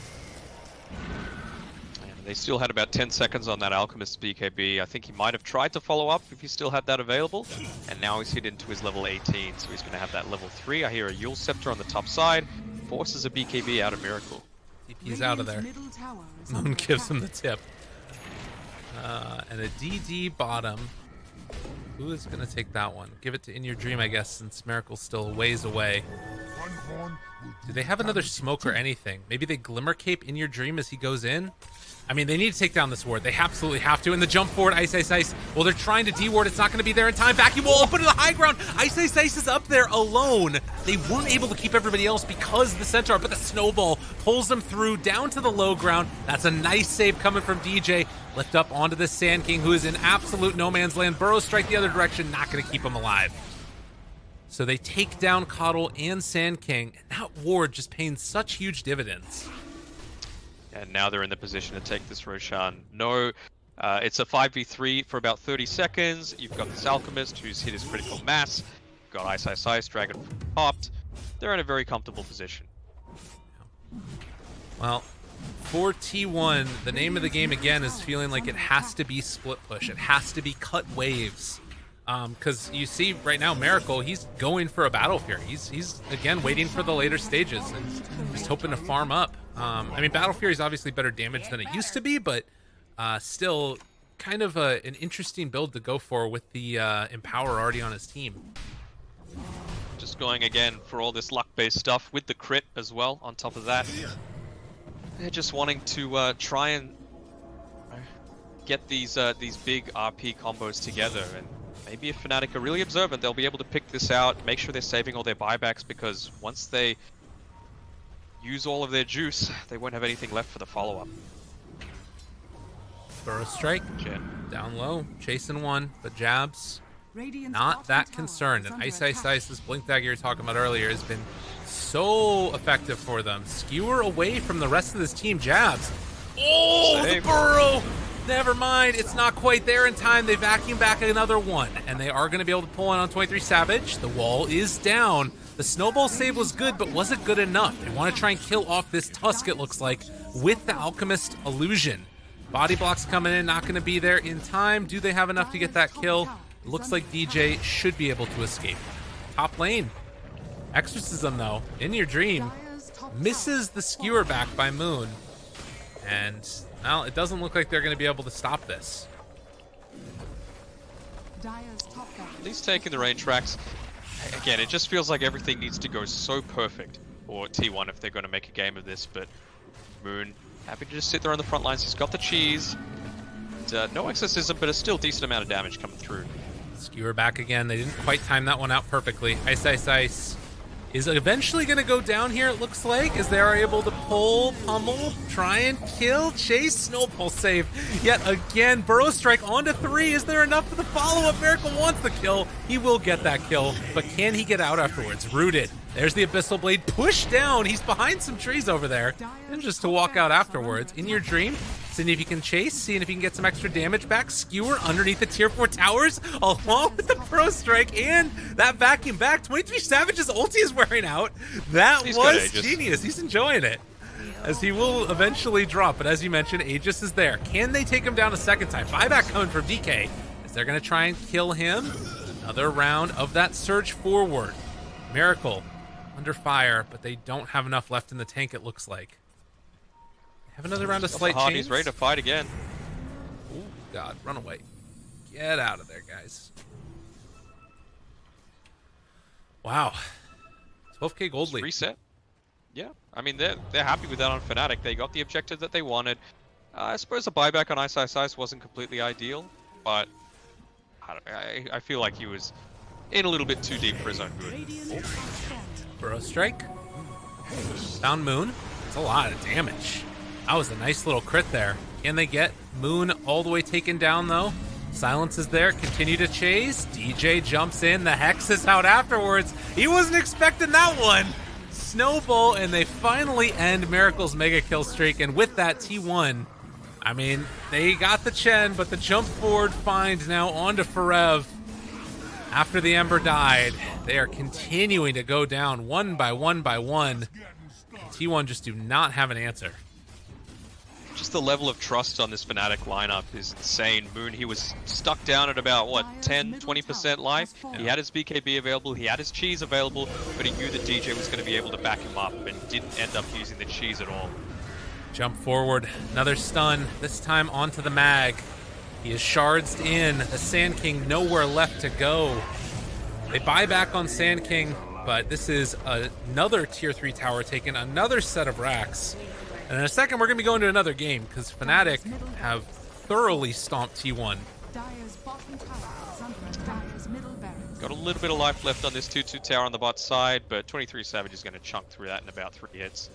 They still had about 10 seconds on that Alchemist BKB. I think he might have tried to follow up if he still had that available. And now he's hit into his level 18, so he's going to have that level 3. I hear a Yule Scepter on the top side. Forces a BKB out of Miracle. He's out of there. Radiant's middle tower is Moon under gives him attack. the tip. And a DD bottom. Who is going to take that one? Give it to In Your Dream, I guess, since Miracle's still a ways away. Do they have another smoke or anything? Maybe they Glimmer Cape In Your Dream as he goes in? I mean, they need to take down this ward. They absolutely have to. And the jump forward, Ice Ice Ice. Well, they're trying to D-ward. It's not going to be there in time. Vacuum wall up into the high ground. Ice Ice Ice is up there alone. They weren't able to keep everybody else because of the Centaur, but the snowball pulls them through down to the low ground. That's a nice save coming from DJ. Lift up onto the Sand King, who is in absolute no man's land. Burrow Strike the other direction. Not going to keep him alive. So they take down Coddle and Sand King. And that ward just paying such huge dividends. And now they're in the position to take this Roshan. No, it's a 5v3 for about 30 seconds. You've got this Alchemist who's hit his critical mass. You've got Ice Ice Ice, Dragon popped. They're in a very comfortable position. Well, for T1, the name of the game again is feeling like it has to be split push. It has to be cut waves. Because you see right now, Miracle, he's going for a Battle Fury. He's again waiting for the later stages and just hoping to farm up. I mean, Battle Fury is obviously better damage than it used to be, but still kind of an interesting build to go for with the Empower already on his team. Just going again for all this luck-based stuff with the crit as well on top of that. They're just wanting to try and get these big RP combos together, and maybe if Fnatic are really observant, they'll be able to pick this out, make sure they're saving all their buybacks, because once they use all of their juice, they won't have anything left for the follow-up. Burrow Strike, down low, chasing one, but jabs, not that concerned. And Ice Ice Ice, this Blink Dagger you're talking about earlier, has been so effective for them. Skewer away from the rest of this team, jabs. Oh, Save. the Burrow! Never mind, it's not quite there in time. They vacuum back another one, and they are going to be able to pull in on 23 Savage. The wall is down. The snowball save was good, but was it good enough? They want to try and kill off this Tusk, it looks like, with the Alchemist illusion. Body blocks coming in, not going to be there in time. Do they have enough to get that kill? It looks like DJ should be able to escape. Top lane. Exorcism, though, In Your Dream, misses the skewer back by Moon. And, well, it doesn't look like they're going to be able to stop this. At least taking the rain tracks. Again, it just feels like everything needs to go so perfect for T1 if they're going to make a game of this, but Moon happy to just sit there on the front lines. He's got the cheese. And, no exorcism, but a still decent amount of damage coming through. Skewer back again. They didn't quite time that one out perfectly. Ice, Ice, Ice is eventually going to go down here, it looks like, as they are able to pull, pummel, try and kill, chase, snowball save. Yet again, Burrow Strike onto 3. Is there enough for the follow-up? Miracle wants the kill. He will get that kill, but can he get out afterwards? Rooted. There's the Abyssal Blade pushed down. He's behind some trees over there. And just to walk out afterwards. In your dream, seeing if you can chase, seeing if you can get some extra damage back. Skewer underneath the tier 4 towers, along with the Pro Strike and that vacuum back. 23 Savage's ulti is wearing out. That was genius. He's enjoying it, as he will eventually drop. But as you mentioned, Aegis is there. Can they take him down a second time? Buyback coming from DK. Is they're going to try and kill him? Another round of that surge forward. Miracle under fire, but they don't have enough left in the tank, it looks like. Have another round of slight chains. He's ready to fight again. Oh, God. Run away. Get out of there, guys. Wow. 12k gold lead. Reset. Yeah. I mean, they're happy with that on Fnatic. They got the objective that they wanted. I suppose a buyback on Ice Ice Ice wasn't completely ideal, but I feel like he was in a little bit too deep for his own good. Burrow Strike. Down Moon. It's a lot of damage. That was a nice little crit there. Can they get Moon all the way taken down, though? Silence is there. Continue to chase. DJ jumps in. The Hex is out afterwards. He wasn't expecting that one. Snowball, and they finally end Miracle's mega kill streak. And with that, T1, I mean, they got the Chen, but the jump forward find now onto Forev. After the Ember died, they are continuing to go down one by one by one. T1 just do not have an answer. Just the level of trust on this Fnatic lineup is insane. Moon, he was stuck down at about, what, 10, 20% life? Yeah. He had his BKB available, he had his cheese available, but he knew that DJ was going to be able to back him up and didn't end up using the cheese at all. Jump forward, another stun, this time onto the mag. He is shards in, the Sand King nowhere left to go. They buy back on Sand King, but this is another tier 3 tower taken, another set of racks. And in a second, we're going to be going to another game, because Fnatic have thoroughly stomped T1. Got a little bit of life left on this 2-2 tower on the bot side, but 23 Savage is going to chunk through that in about 3 hits.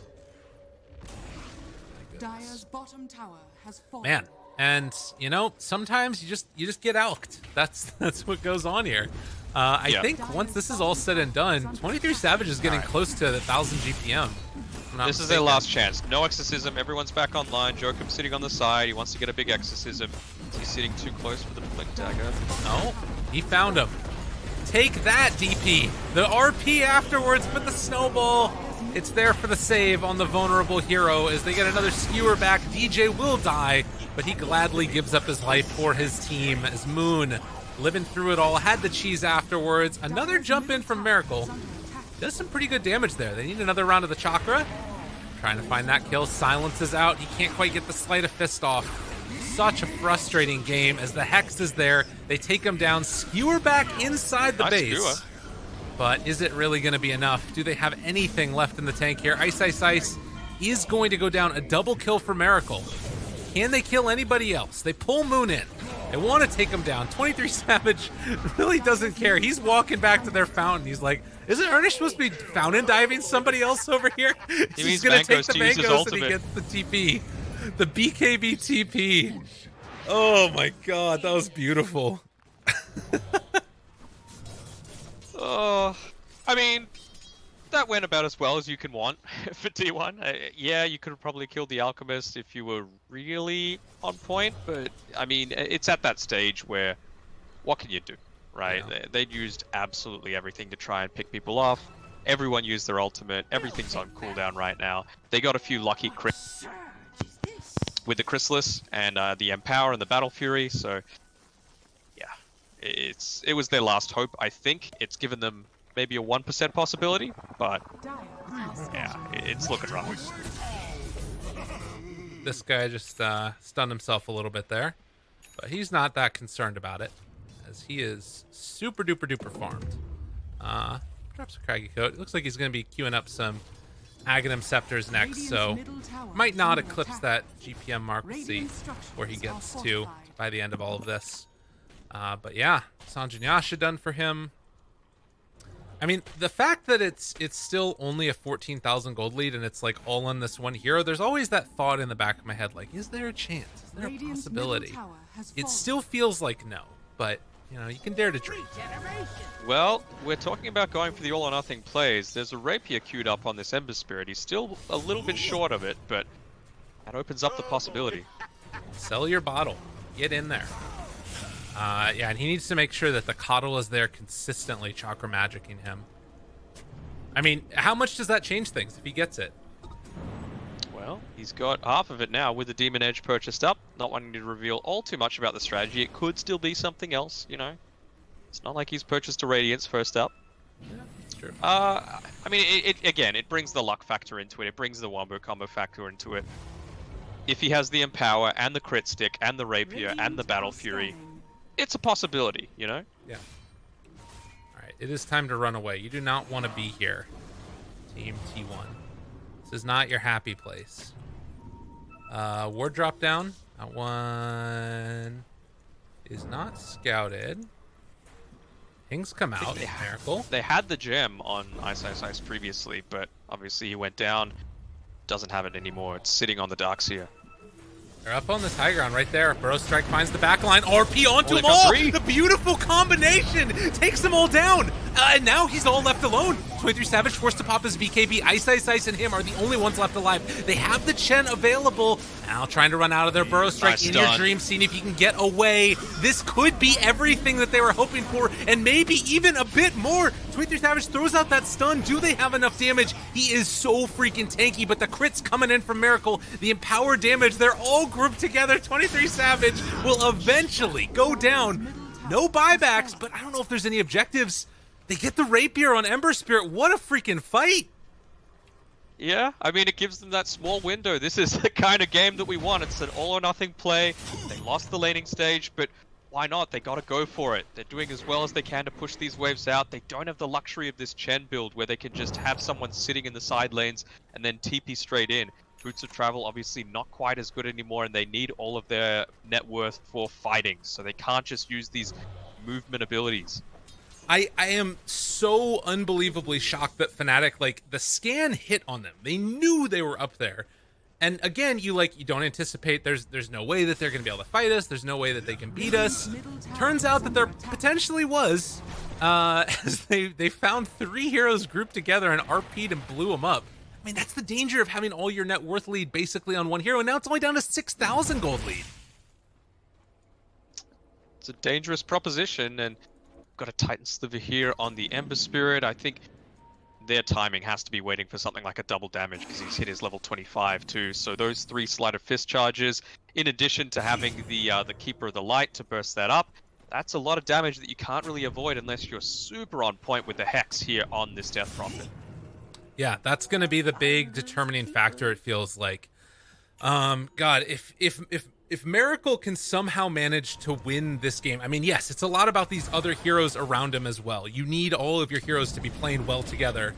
Dire's bottom tower has fallen. Man, and you know, sometimes you just get alked. That's what goes on here. I think once this is all said and done, 23 Savage is getting close to 1,000 GPM. This is their last chance. No exorcism. Everyone's back online. Joachim's sitting on the side. He wants to get a big exorcism. He's sitting too close for the blink dagger. No, he found him. Take that, DP. The RP afterwards, but the snowball. It's there for the save on the vulnerable hero as they get another skewer back. DJ will die, but he gladly gives up his life for his team as Moon, living through it all, had the cheese afterwards. Another jump in from Miracle. Does some pretty good damage there. They need another round of the chakra. Trying to find that kill. Silence is out. He can't quite get the sleight of fist off. Such a frustrating game as the Hex is there. They take him down. Skewer back inside the base. Skewer. But is it really going to be enough? Do they have anything left in the tank here? Ice Ice Ice is going to go down. A double kill for Miracle. Can they kill anybody else? They pull Moon in. They want to take him down. 23 Savage really doesn't care. He's walking back to their fountain. He's like, isn't Ernest supposed to be fountain diving somebody else over here? He's going to take the mangoes and he gets the TP. The BKB TP. Oh my god, that was beautiful. I mean, that went about as well as you can want for T1. Yeah, you could have probably killed the Alchemist if you were really on point, but I mean, it's at that stage where, what can you do, right? Yeah. They'd used absolutely everything to try and pick people off. Everyone used their ultimate. Everything's on cooldown right now. They got a few lucky crits with the Chrysalis and the Empower and the Battle Fury, so yeah, it was their last hope. I think it's given them maybe a 1% possibility, but yeah, it's looking rough. This guy just stunned himself a little bit there, but he's not that concerned about it, as he is super duper duper farmed. Drops a craggy coat. It looks like he's going to be queuing up some Aghanim Scepters next, so might not eclipse that GPM mark. We'll see where he gets to by the end of all of this. But yeah, Sanjanyasha done for him. I mean, the fact that it's still only a 14,000 gold lead and it's like all on this one hero, there's always that thought in the back of my head, like, is there a chance? Is there a Radiant's possibility? middle tower has It fallen. still feels like no, but you know, you can dare to dream. Well, we're talking about going for the all or nothing plays. There's a rapier queued up on this Ember Spirit. He's still a little bit short of it, but that opens up the possibility. Sell your bottle. Get in there. Yeah, and he needs to make sure that the Coddle is there consistently chakra magicking him. I mean, how much does that change things if he gets it? Well, he's got half of it now with the Demon Edge purchased up. Not wanting to reveal all too much about the strategy. It could still be something else, you know. It's not like he's purchased a Radiance first up. Yeah, that's true. I mean, it brings the luck factor into it. It brings the wombo combo factor into it. If he has the Empower and the Crit Stick and the Rapier and the Battle Fury, it's a possibility, you know? Yeah. Alright, it is time to run away. You do not want to be here, Team T1. This is not your happy place. Ward drop down. That one is not scouted. Things come out. Miracle. They had the gem on Ice Ice Ice previously, but obviously he went down. Doesn't have it anymore. It's sitting on the Darkseer. They're up on this high ground right there. Burrow Strike finds the back line. RP onto they've them got all. three. The beautiful combination takes them all down. And now he's all left alone. 23 Savage forced to pop his BKB. Ice Ice Ice and him are the only ones left alive. They have the Chen available. Now trying to run out of their Burrow Strike Nice in stun. your dream, seeing if you can get away. This could be everything that they were hoping for, and maybe even a bit more. 23 Savage throws out that stun. Do they have enough damage? He is so freaking tanky, but the crits coming in from Miracle, the empower damage, they're all grouped together. 23 Savage will eventually go down. No buybacks, but I don't know if there's any objectives. They get the Rapier on Ember Spirit. What a freaking fight. Yeah, I mean, it gives them that small window. This is the kind of game that we want. It's an all or nothing play. They lost the laning stage, but why not? They got to go for it. They're doing as well as they can to push these waves out. They don't have the luxury of this Chen build where they can just have someone sitting in the side lanes and then TP straight in. Boots of Travel obviously not quite as good anymore, and they need all of their net worth for fighting, so they can't just use these movement abilities. I am so unbelievably shocked that Fnatic, like, the scan hit on them. They knew they were up there. And again, you don't anticipate there's no way that they're going to be able to fight us. There's no way that they can beat us. Turns out that there potentially was, as they found 3 heroes grouped together and RP'd and blew them up. I mean, that's the danger of having all your net worth lead basically on one hero, and now it's only down to 6,000 gold lead. It's a dangerous proposition, and got a Titan Sliver here on the Ember Spirit. I think their timing has to be waiting for something like a double damage because he's hit his level 25 too. So those 3 Sleight of Fist charges, in addition to having the Keeper of the Light to burst that up, that's a lot of damage that you can't really avoid unless you're super on point with the Hex here on this Death Prophet. Yeah, that's going to be the big determining factor, it feels like. God, if Miracle can somehow manage to win this game, I mean, yes, it's a lot about these other heroes around him as well. You need all of your heroes to be playing well together,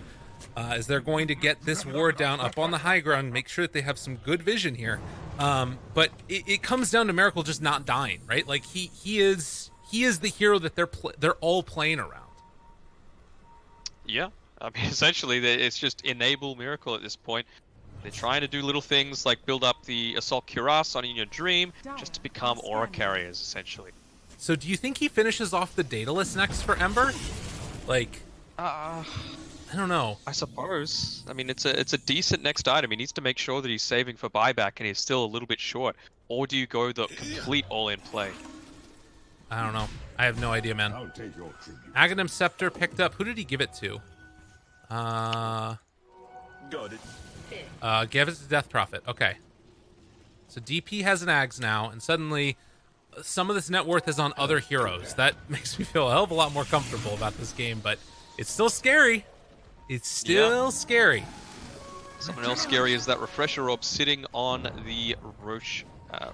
as they're going to get this ward down up on the high ground, make sure that they have some good vision here. But it comes down to Miracle just not dying, right? Like, he is the hero that they're all playing around. Yeah, I mean, essentially, it's just enable Miracle at this point. They're trying to do little things like build up the Assault Cuirass on In Your Dream, just to become aura carriers, essentially. So do you think he finishes off the Daedalus next for Ember? Like, I don't know. I suppose. I mean, it's a decent next item. He needs to make sure that he's saving for buyback, and he's still a little bit short. Or do you go the complete all-in play? I don't know. I have no idea, man. I'll take your tribute. Aghanim Scepter picked up. Who did he give it to? Got it. Give it to Death Prophet. Okay. So DP has an Ags now, and suddenly some of this net worth is on other heroes. That makes me feel a hell of a lot more comfortable about this game, but it's still scary. It's still scary. Someone else scary is that Refresher Orb sitting on the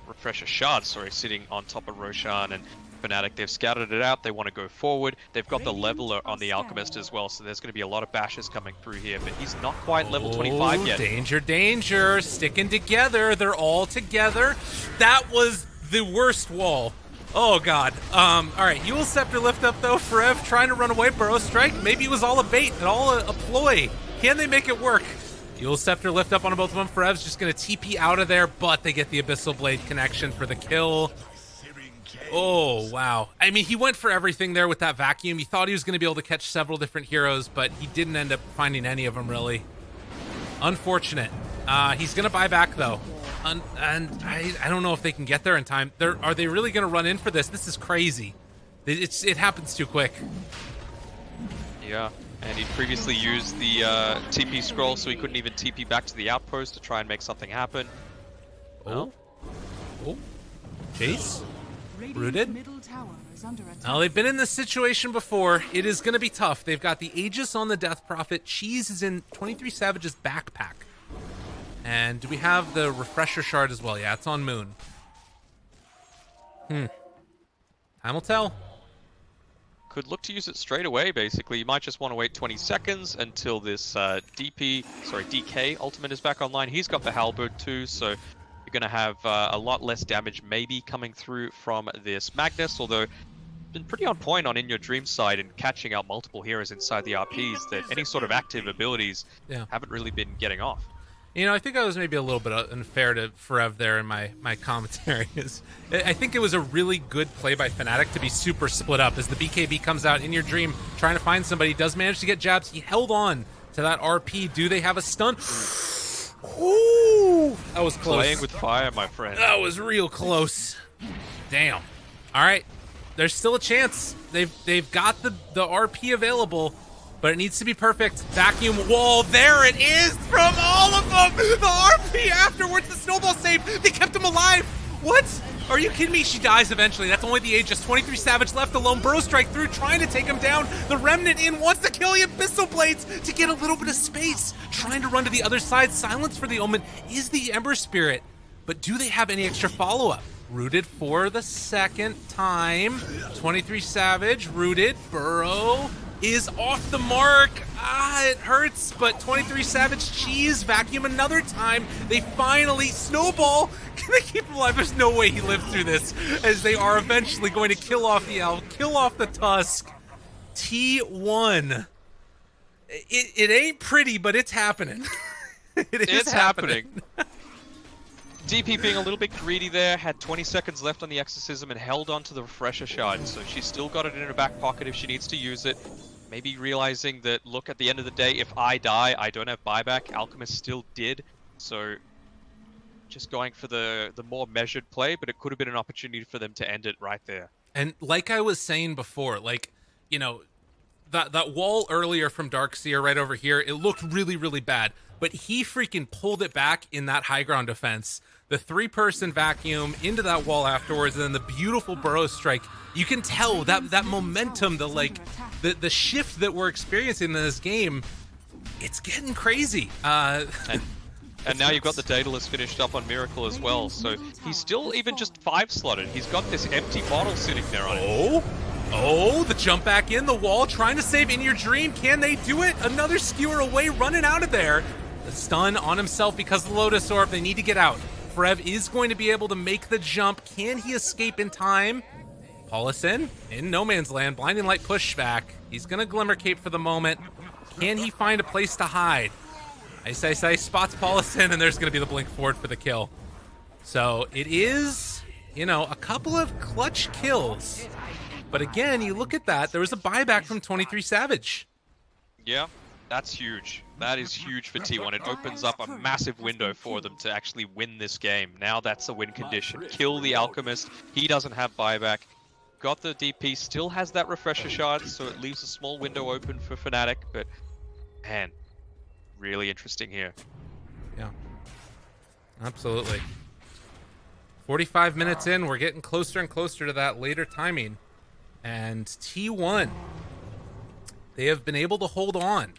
Refresher Shard, sitting on top of Roshan and Fnatic. They've scouted it out. They want to go forward. They've got the Leveler on the Alchemist as well, so there's going to be a lot of bashes coming through here, but he's not quite level 25 yet. Danger, danger. Sticking together. They're all together. That was the worst wall Oh god. All right, Yule Scepter lift up though. Forev trying to run away. Burrow Strike. Maybe it was all a bait and all a ploy. Can they make it work? Yule Scepter lift up on both of them. Forev's just gonna TP out of there, but they get the Abyssal Blade connection for the kill. Oh wow. I mean, he went for everything there with that vacuum. He thought he was gonna be able to catch several different heroes, but he didn't end up finding any of them really. Unfortunate. He's gonna buy back though. And I don't know if they can get there in time. Are they really going to run in for this? This is crazy. It happens too quick. Yeah, and he previously used the TP scroll, so he couldn't even TP back to the outpost to try and make something happen. Oh. Chase? Rooted? Middle tower is under attack. Now, they've been in this situation before. It is going to be tough. They've got the Aegis on the Death Prophet. Cheese is in 23 Savage's backpack. And do we have the Refresher Shard as well? Yeah, it's on Moon. Time will tell. Could look to use it straight away, basically. You might just want to wait 20 seconds until this DK ultimate is back online. He's got the Halberd too, so you're going to have a lot less damage maybe coming through from this Magnus, although been pretty on point on In Your Dream side and catching out multiple heroes inside the RPs that any sort of active abilities haven't really been getting off. You know, I think I was maybe a little bit unfair to Forev there in my commentary. I think it was a really good play by Fnatic to be super split up. As the BKB comes out In Your Dream, trying to find somebody, does manage to get jabs. He held on to that RP. Do they have a stun? Ooh, that was close. Playing with fire, my friend. That was real close. Damn. All right, there's still a chance. They've got the RP available. But it needs to be perfect. Vacuum wall. There it is from all of them. The RP afterwards. The snowball save. They kept him alive. What? Are you kidding me? She dies eventually. That's only the Aegis. 23 Savage left alone. Burrow Strike through, trying to take him down. The Remnant in, wants to kill the Abyssal Blades to get a little bit of space. Trying to run to the other side. Silence for the Omen is the Ember Spirit. But do they have any extra follow-up? Rooted for the second time. 23 Savage. Rooted. Burrow is off the mark. It hurts, but 23 Savage Cheese vacuum another time. They finally snowball. Can they keep him alive? There's no way he lived through this, as they are eventually going to kill off the Elf, kill off the Tusk. T1. It ain't pretty, but it's happening. It's happening. DP being a little bit greedy there, had 20 seconds left on the Exorcism and held on to the Refresher Shard, so she's still got it in her back pocket if she needs to use it. Maybe realizing that, look, at the end of the day, if I die, I don't have buyback. Alchemist still did, so just going for the more measured play, but it could have been an opportunity for them to end it right there. And like I was saying before, like, you know, that wall earlier from Darkseer right over here, it looked really, really bad, but he freaking pulled it back in that high ground defense. The three-person vacuum into that wall afterwards, and then the beautiful Burrow Strike. You can tell that momentum, the shift that we're experiencing in this game, it's getting crazy. And now you've got the Daedalus finished up on Miracle as well, so he's still even just 5-slotted. He's got this empty bottle sitting there on him. Oh, the jump back in, the wall, trying to save In Your Dream. Can they do it? Another skewer away, running out of there. The stun on himself because of the Lotus Orb. They need to get out. Forev is going to be able to make the jump. Can he escape in time? Paulison in no man's land. Blinding Light pushback. He's going to Glimmer Cape for the moment. Can he find a place to hide? Ice spots Paulison, and there's going to be the blink forward for the kill. So it is, you know, a couple of clutch kills. But again, you look at that. There was a buyback from 23 Savage. Yeah, that's huge. That is huge for T1. It opens up a massive window for them to actually win this game. Now that's a win condition. Kill the Alchemist. He doesn't have buyback. Got the DP, still has that Refresher Shard, so it leaves a small window open for Fnatic. But, man, really interesting here. Yeah, absolutely. 45 minutes in, we're getting closer and closer to that later timing. And T1, they have been able to hold on.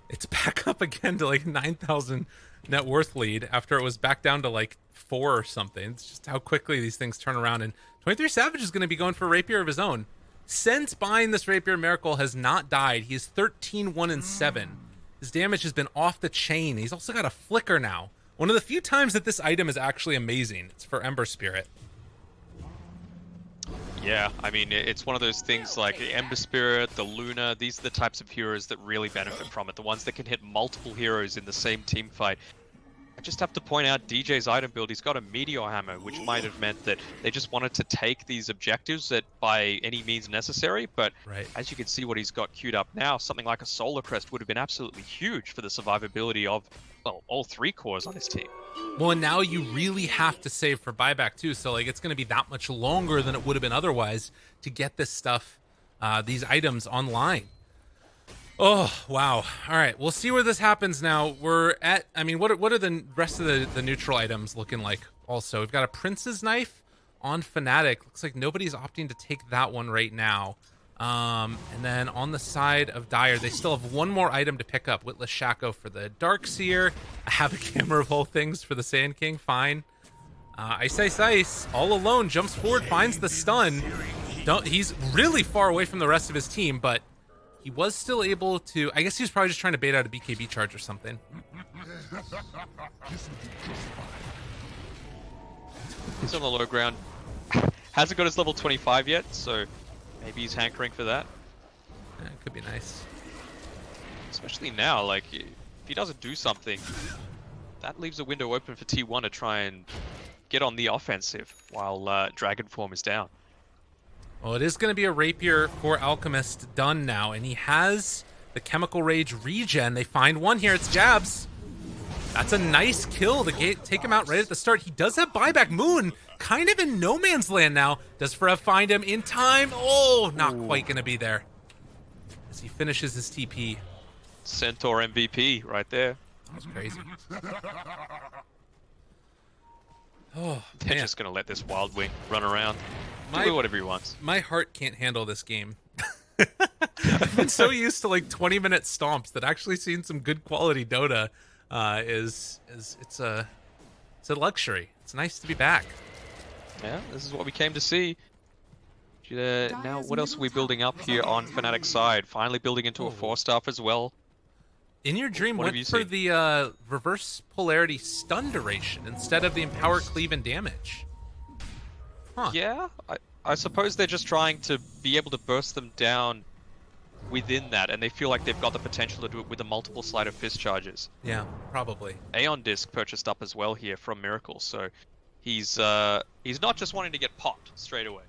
It's back up again to like 9,000 net worth lead after it was back down to like 4 or something. It's just how quickly these things turn around. And 23 Savage is going to be going for a Rapier of his own. Since buying this Rapier Miracle has not died. He is 13, 1, and 7. His damage has been off the chain. He's also got a Flicker now. One of the few times that this item is actually amazing. It's for Ember Spirit. Yeah, I mean, it's one of those things like the Ember Spirit, the Luna, these are the types of heroes that really benefit from it. The ones that can hit multiple heroes in the same team fight. I just have to point out DJ's item build, he's got a Meteor Hammer, which might have meant that they just wanted to take these objectives that by any means necessary, but Right. as you can see what he's got queued up now, something like a Solar Crest would have been absolutely huge for the survivability of, well, all 3 cores on his team. Well, and now you really have to save for buyback too, so like it's going to be that much longer than it would have been otherwise to get this stuff, these items online. Oh wow! All right, we'll see where this happens now. We're at. I mean, what are the rest of the neutral items looking like? Also, we've got a Prince's Knife on Fnatic. Looks like nobody's opting to take that one right now. And then on the side of Dire, they still have one more item to pick up. Witless Shaco for the Darkseer. I have a camera of all things for the Sand King. Fine. Ice Ice Ice, all alone, jumps forward, finds the stun. He's really far away from the rest of his team, but he was still able to. I guess he was probably just trying to bait out a BKB charge or something. He's on the low ground. Hasn't got his level 25 yet, so maybe he's hankering for that. Yeah, it could be nice. Especially now, like, if he doesn't do something, that leaves a window open for T1 to try and get on the offensive while Dragon Form is down. Well, it is going to be a Rapier for Alchemist done now, and he has the Chemical Rage regen. They find one here. It's Jabs. That's a nice kill to take him out right at the start. He does have buyback. Moon kind of in no man's land now. Does Forev find him in time? Oh, not quite going to be there as he finishes his TP. Centaur MVP right there. That's crazy. Oh, They're man. just going to let this Wild Wing run around. My- Do whatever he wants. My heart can't handle this game. I've been so used to like 20-minute stomps that actually seeing some good quality Dota is it's a luxury. It's nice to be back. Yeah, this is what we came to see. Now, what else are we building up here on Fnatic's side? Finally building into a 4-star as well. In Your Dream What have went you for seen? the reverse polarity stun duration instead of the empower cleave and damage. Huh. Yeah, I suppose they're just trying to be able to burst them down within that, and they feel like they've got the potential to do it with the multiple Sleight of Fist charges. Yeah, probably. Aeon Disc purchased up as well here from Miracle, so he's not just wanting to get popped straight away.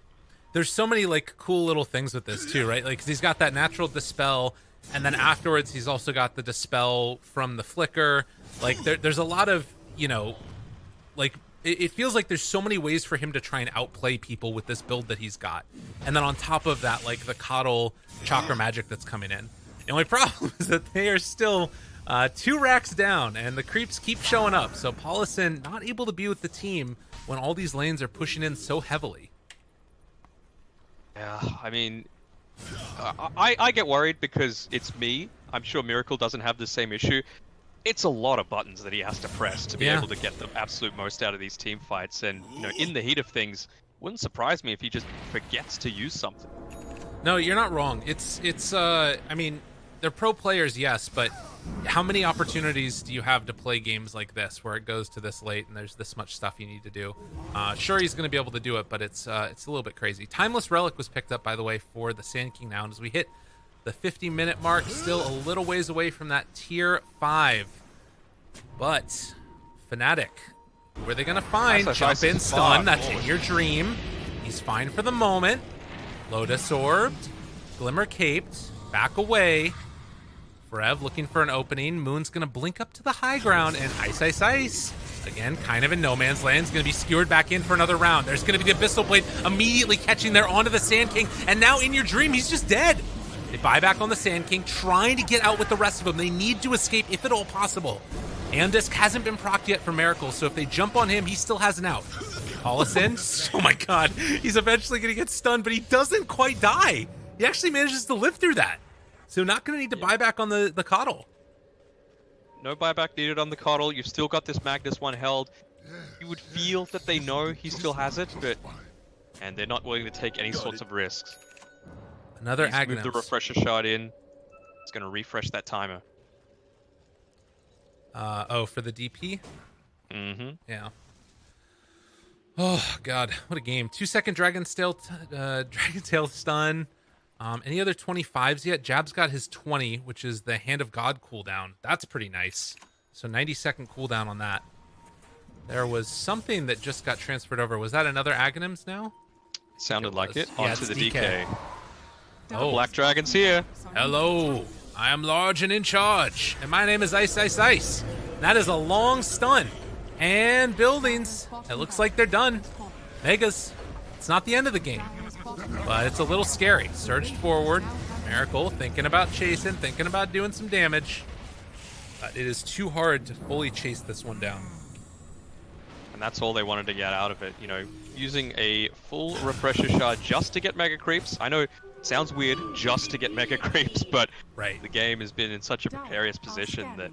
There's so many like cool little things with this too, right? Like 'cause he's got that natural dispel, and then afterwards he's also got the dispel from the flicker. Like there's a lot of, you know, like it feels like there's so many ways for him to try and outplay people with this build that he's got. And then on top of that, like the coddle chakra magic that's coming in. The only problem is that they are still 2 racks down, and the creeps keep showing up. So Paulison not able to be with the team when all these lanes are pushing in so heavily. Yeah, I mean, I get worried because it's me. I'm sure Miracle doesn't have the same issue. It's a lot of buttons that he has to press to be Yeah. able to get the absolute most out of these team fights, and you know, in the heat of things, wouldn't surprise me if he just forgets to use something. No, you're not wrong. It's I mean, they're pro players, yes, but how many opportunities do you have to play games like this where it goes to this late and there's this much stuff you need to do? Sure, he's going to be able to do it, but it's a little bit crazy. Timeless Relic was picked up, by the way, for the Sand King now, and as we hit the 50-minute mark, still a little ways away from that tier 5. But Fnatic, where are they going to find? Nice, Jump nice, in, nice. stun. That's Oh. In Your Dream. He's fine for the moment. Lotus orbed. Glimmer caped. Back away. Forev looking for an opening. Moon's going to blink up to the high ground, and Ice Ice Ice. Again, kind of in no man's land. Is going to be skewered back in for another round. There's going to be the Abyssal Blade immediately catching there onto the Sand King, and now In Your Dream, he's just dead. They buy back on the Sand King, trying to get out with the rest of them. They need to escape if at all possible. Andisk hasn't been procced yet for Miracle, so if they jump on him, he still has an out. Paulison, oh my god, he's eventually going to get stunned, but he doesn't quite die. He actually manages to live through that. So not going to need to buy back on the coddle. No buyback needed on the coddle. You've still got this Magnus one held. You would feel that they know he still has it, and they're not willing to take any sorts of risks. Another He's moved the Agnes. refresher shot in. It's going to refresh that timer. Oh, for the DP? Mm-hmm. Yeah. Oh God, what a game! 2-second Dragon's Tail stun. Any other 25s yet? Jab's got his 20, which is the Hand of God cooldown. That's pretty nice. So 90-second cooldown on that. There was something that just got transferred over. Was that another Aghanims now? Sounded like it. Yeah, Onto it's the DK. Oh, Black Dragon's here. hello. I am large and in charge, and my name is Ice Ice Ice. That is a long stun. And buildings. It looks like they're done. Megas. It's not the end of the game, but it's a little scary. Surged forward. Miracle thinking about chasing, thinking about doing some damage. But it is too hard to fully chase this one down. And that's all they wanted to get out of it. You know, using a full refresher shard just to get mega creeps. I know it sounds weird, just to get mega creeps, but Right. the game has been in such a precarious position that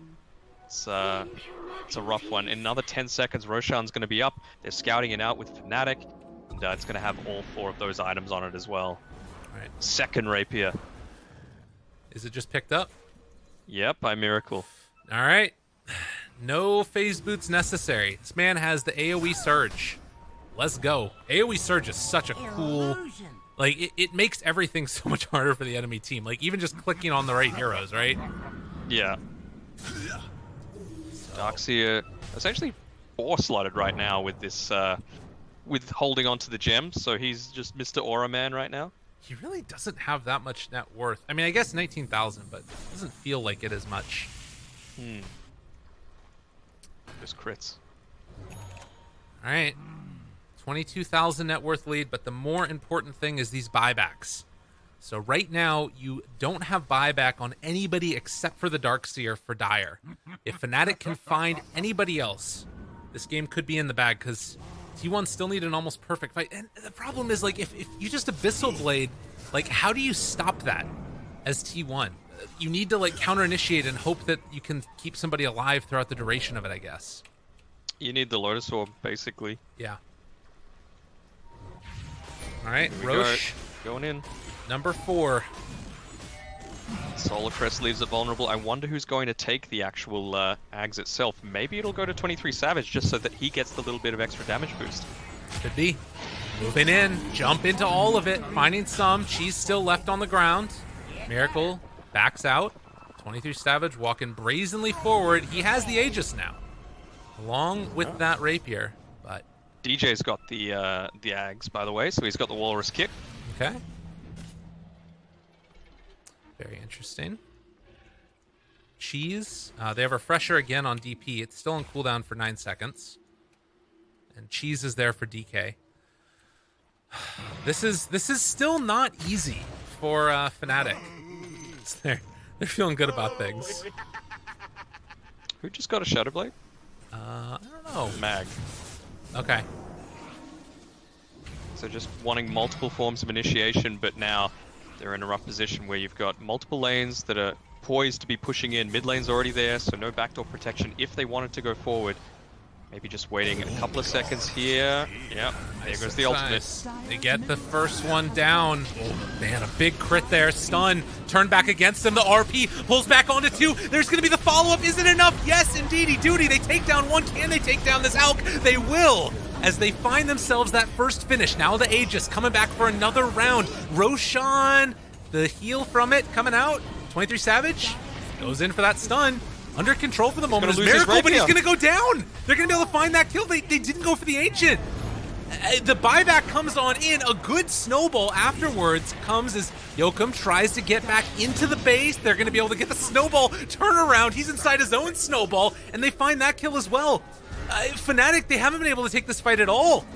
it's a rough one. In another 10 seconds, Roshan's going to be up. They're scouting it out with Fnatic, and it's going to have all 4 of those items on it as well. All right. Second rapier. Is it just picked up? Yep, by Miracle. All right. No phase boots necessary. This man has the AoE Surge. Let's go. AoE Surge is such a cool... Like, it makes everything so much harder for the enemy team. Like, even just clicking on the right heroes, right? Yeah. Darkseer essentially 4-slotted right now with this, with holding on to the gems, so he's just Mr. Aura Man right now. He really doesn't have that much net worth. I mean, I guess 19,000, but it doesn't feel like it as much. Just crits. All right. 22,000 net worth lead, but the more important thing is these buybacks. So right now, you don't have buyback on anybody except for the Darkseer for Dire. If Fnatic can find anybody else, this game could be in the bag, because T1 still need an almost perfect fight. And the problem is, like, if you just Abyssal Blade, like, how do you stop that as T1? You need to, like, counter-initiate and hope that you can keep somebody alive throughout the duration of it, I guess. You need the Lotus Orb, basically. Yeah. All right, Here we go. Roche, Going in. number 4. Solar Crest leaves it vulnerable. I wonder who's going to take the actual Ags itself. Maybe it'll go to 23 Savage just so that he gets the little bit of extra damage boost. Could be. Moving in, jump into all of it, finding some. Cheese still left on the ground. Miracle backs out. 23 Savage walking brazenly forward. He has the Aegis now, along with that rapier. But DJ's got the Ags, by the way, so he's got the Walrus kick. okay. Very interesting. Cheese. They have Refresher again on DP. It's still on cooldown for 9 seconds. And Cheese is there for DK. This is still not easy for Fnatic. They're feeling good about things. Who just got a Shadow Blade? I don't know. Mag. Okay. So just wanting multiple forms of initiation, but now they're in a rough position where you've got multiple lanes that are poised to be pushing in. Mid lane's already there, so no backdoor protection if they wanted to go forward. Maybe just waiting a couple of seconds here. Yep, there goes the ultimate. They get the first one down. Oh, man, a big crit there. Stun. Turn back against them. The RP pulls back onto 2. There's going to be the follow-up. Is it enough? Yes, indeedy duty. They take down 1. Can they take down this Alk? They will, as they find themselves that first finish. Now the Aegis coming back for another round. Roshan, the heal from it coming out. 23 Savage goes in for that stun. Under control for the moment is Miracle, but he's going to go down. They're going to be able to find that kill. They didn't go for the Ancient. The buyback comes on in. A good snowball afterwards comes as Yokum tries to get back into the base. They're going to be able to get the snowball turnaround. He's inside his own snowball, and they find that kill as well. Fnatic, they haven't been able to take this fight at all.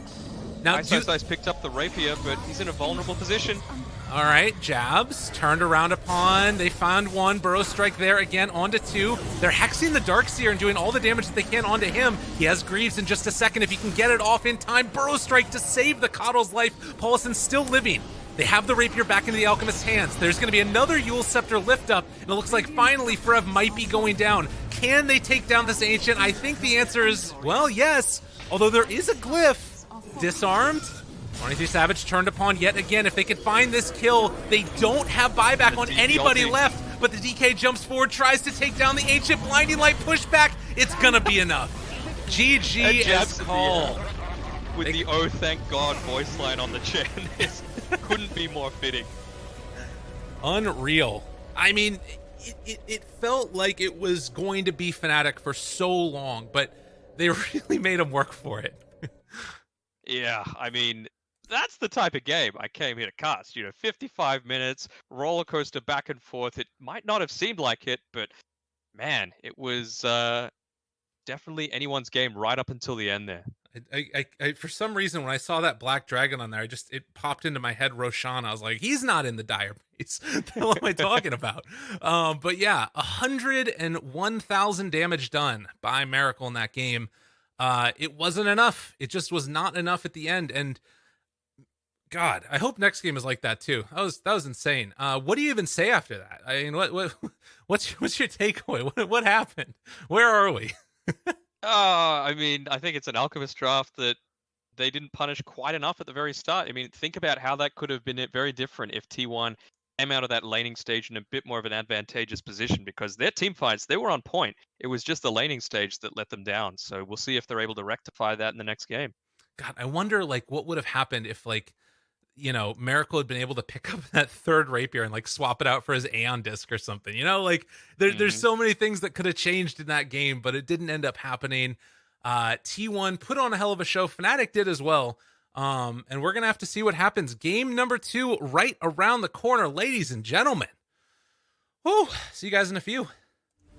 Now, Ice picked up the rapier, but he's in a vulnerable position. All right, jabs turned around upon. They found 1. Burrow strike there again onto 2. They're hexing the Darkseer and doing all the damage that they can onto him. He has Greaves in just a second. If he can get it off in time, Burrow strike to save the Coddle's life. Paulison's still living. They have the rapier back into the Alchemist's hands. There's going to be another Yule Scepter lift up, and it looks like finally Frev might be going down. Can they take down this Ancient? I think the answer is, well, yes. Although there is a glyph. Disarmed. 23 Savage turned upon yet again. If they can find this kill, they don't have buyback on anybody left. But the DK jumps forward, tries to take down the Ancient. Blinding Light pushback. It's gonna be enough. GG as called. with the "Oh thank God" voice line on the chair. This couldn't be more fitting. Unreal. I mean, it felt like it was going to be Fnatic for so long, but they really made him work for it. Yeah, I mean, that's the type of game I came here to cast. 55 minutes, roller coaster back and forth. It might not have seemed like it, but man, it was definitely anyone's game right up until the end there. I for some reason when I saw that black dragon on there, it popped into my head Roshan. I was like, he's not in the dire base. What am I talking about? But yeah, 101,000 damage done by Miracle in that game. It wasn't enough. It just was not enough at the end. And God, I hope next game is like that too. That was insane. What do you even say after that? I mean, what's your takeaway? What happened? Where are we? I mean, I think it's an Alchemist draft that they didn't punish quite enough at the very start. I mean, think about how that could have been very different if T1 came out of that laning stage in a bit more of an advantageous position, because their team fights, they were on point. It was just the laning stage that let them down. So we'll see if they're able to rectify that in the next game. God, I wonder what would have happened if Miracle had been able to pick up that third rapier and swap it out for his Aeon disc or something. There's so many things that could have changed in that game, but it didn't end up happening. T1 put on a hell of a show. Fnatic did as well. And we're going to have to see what happens. Game number 2 right around the corner, ladies and gentlemen. Whew. See you guys in a few.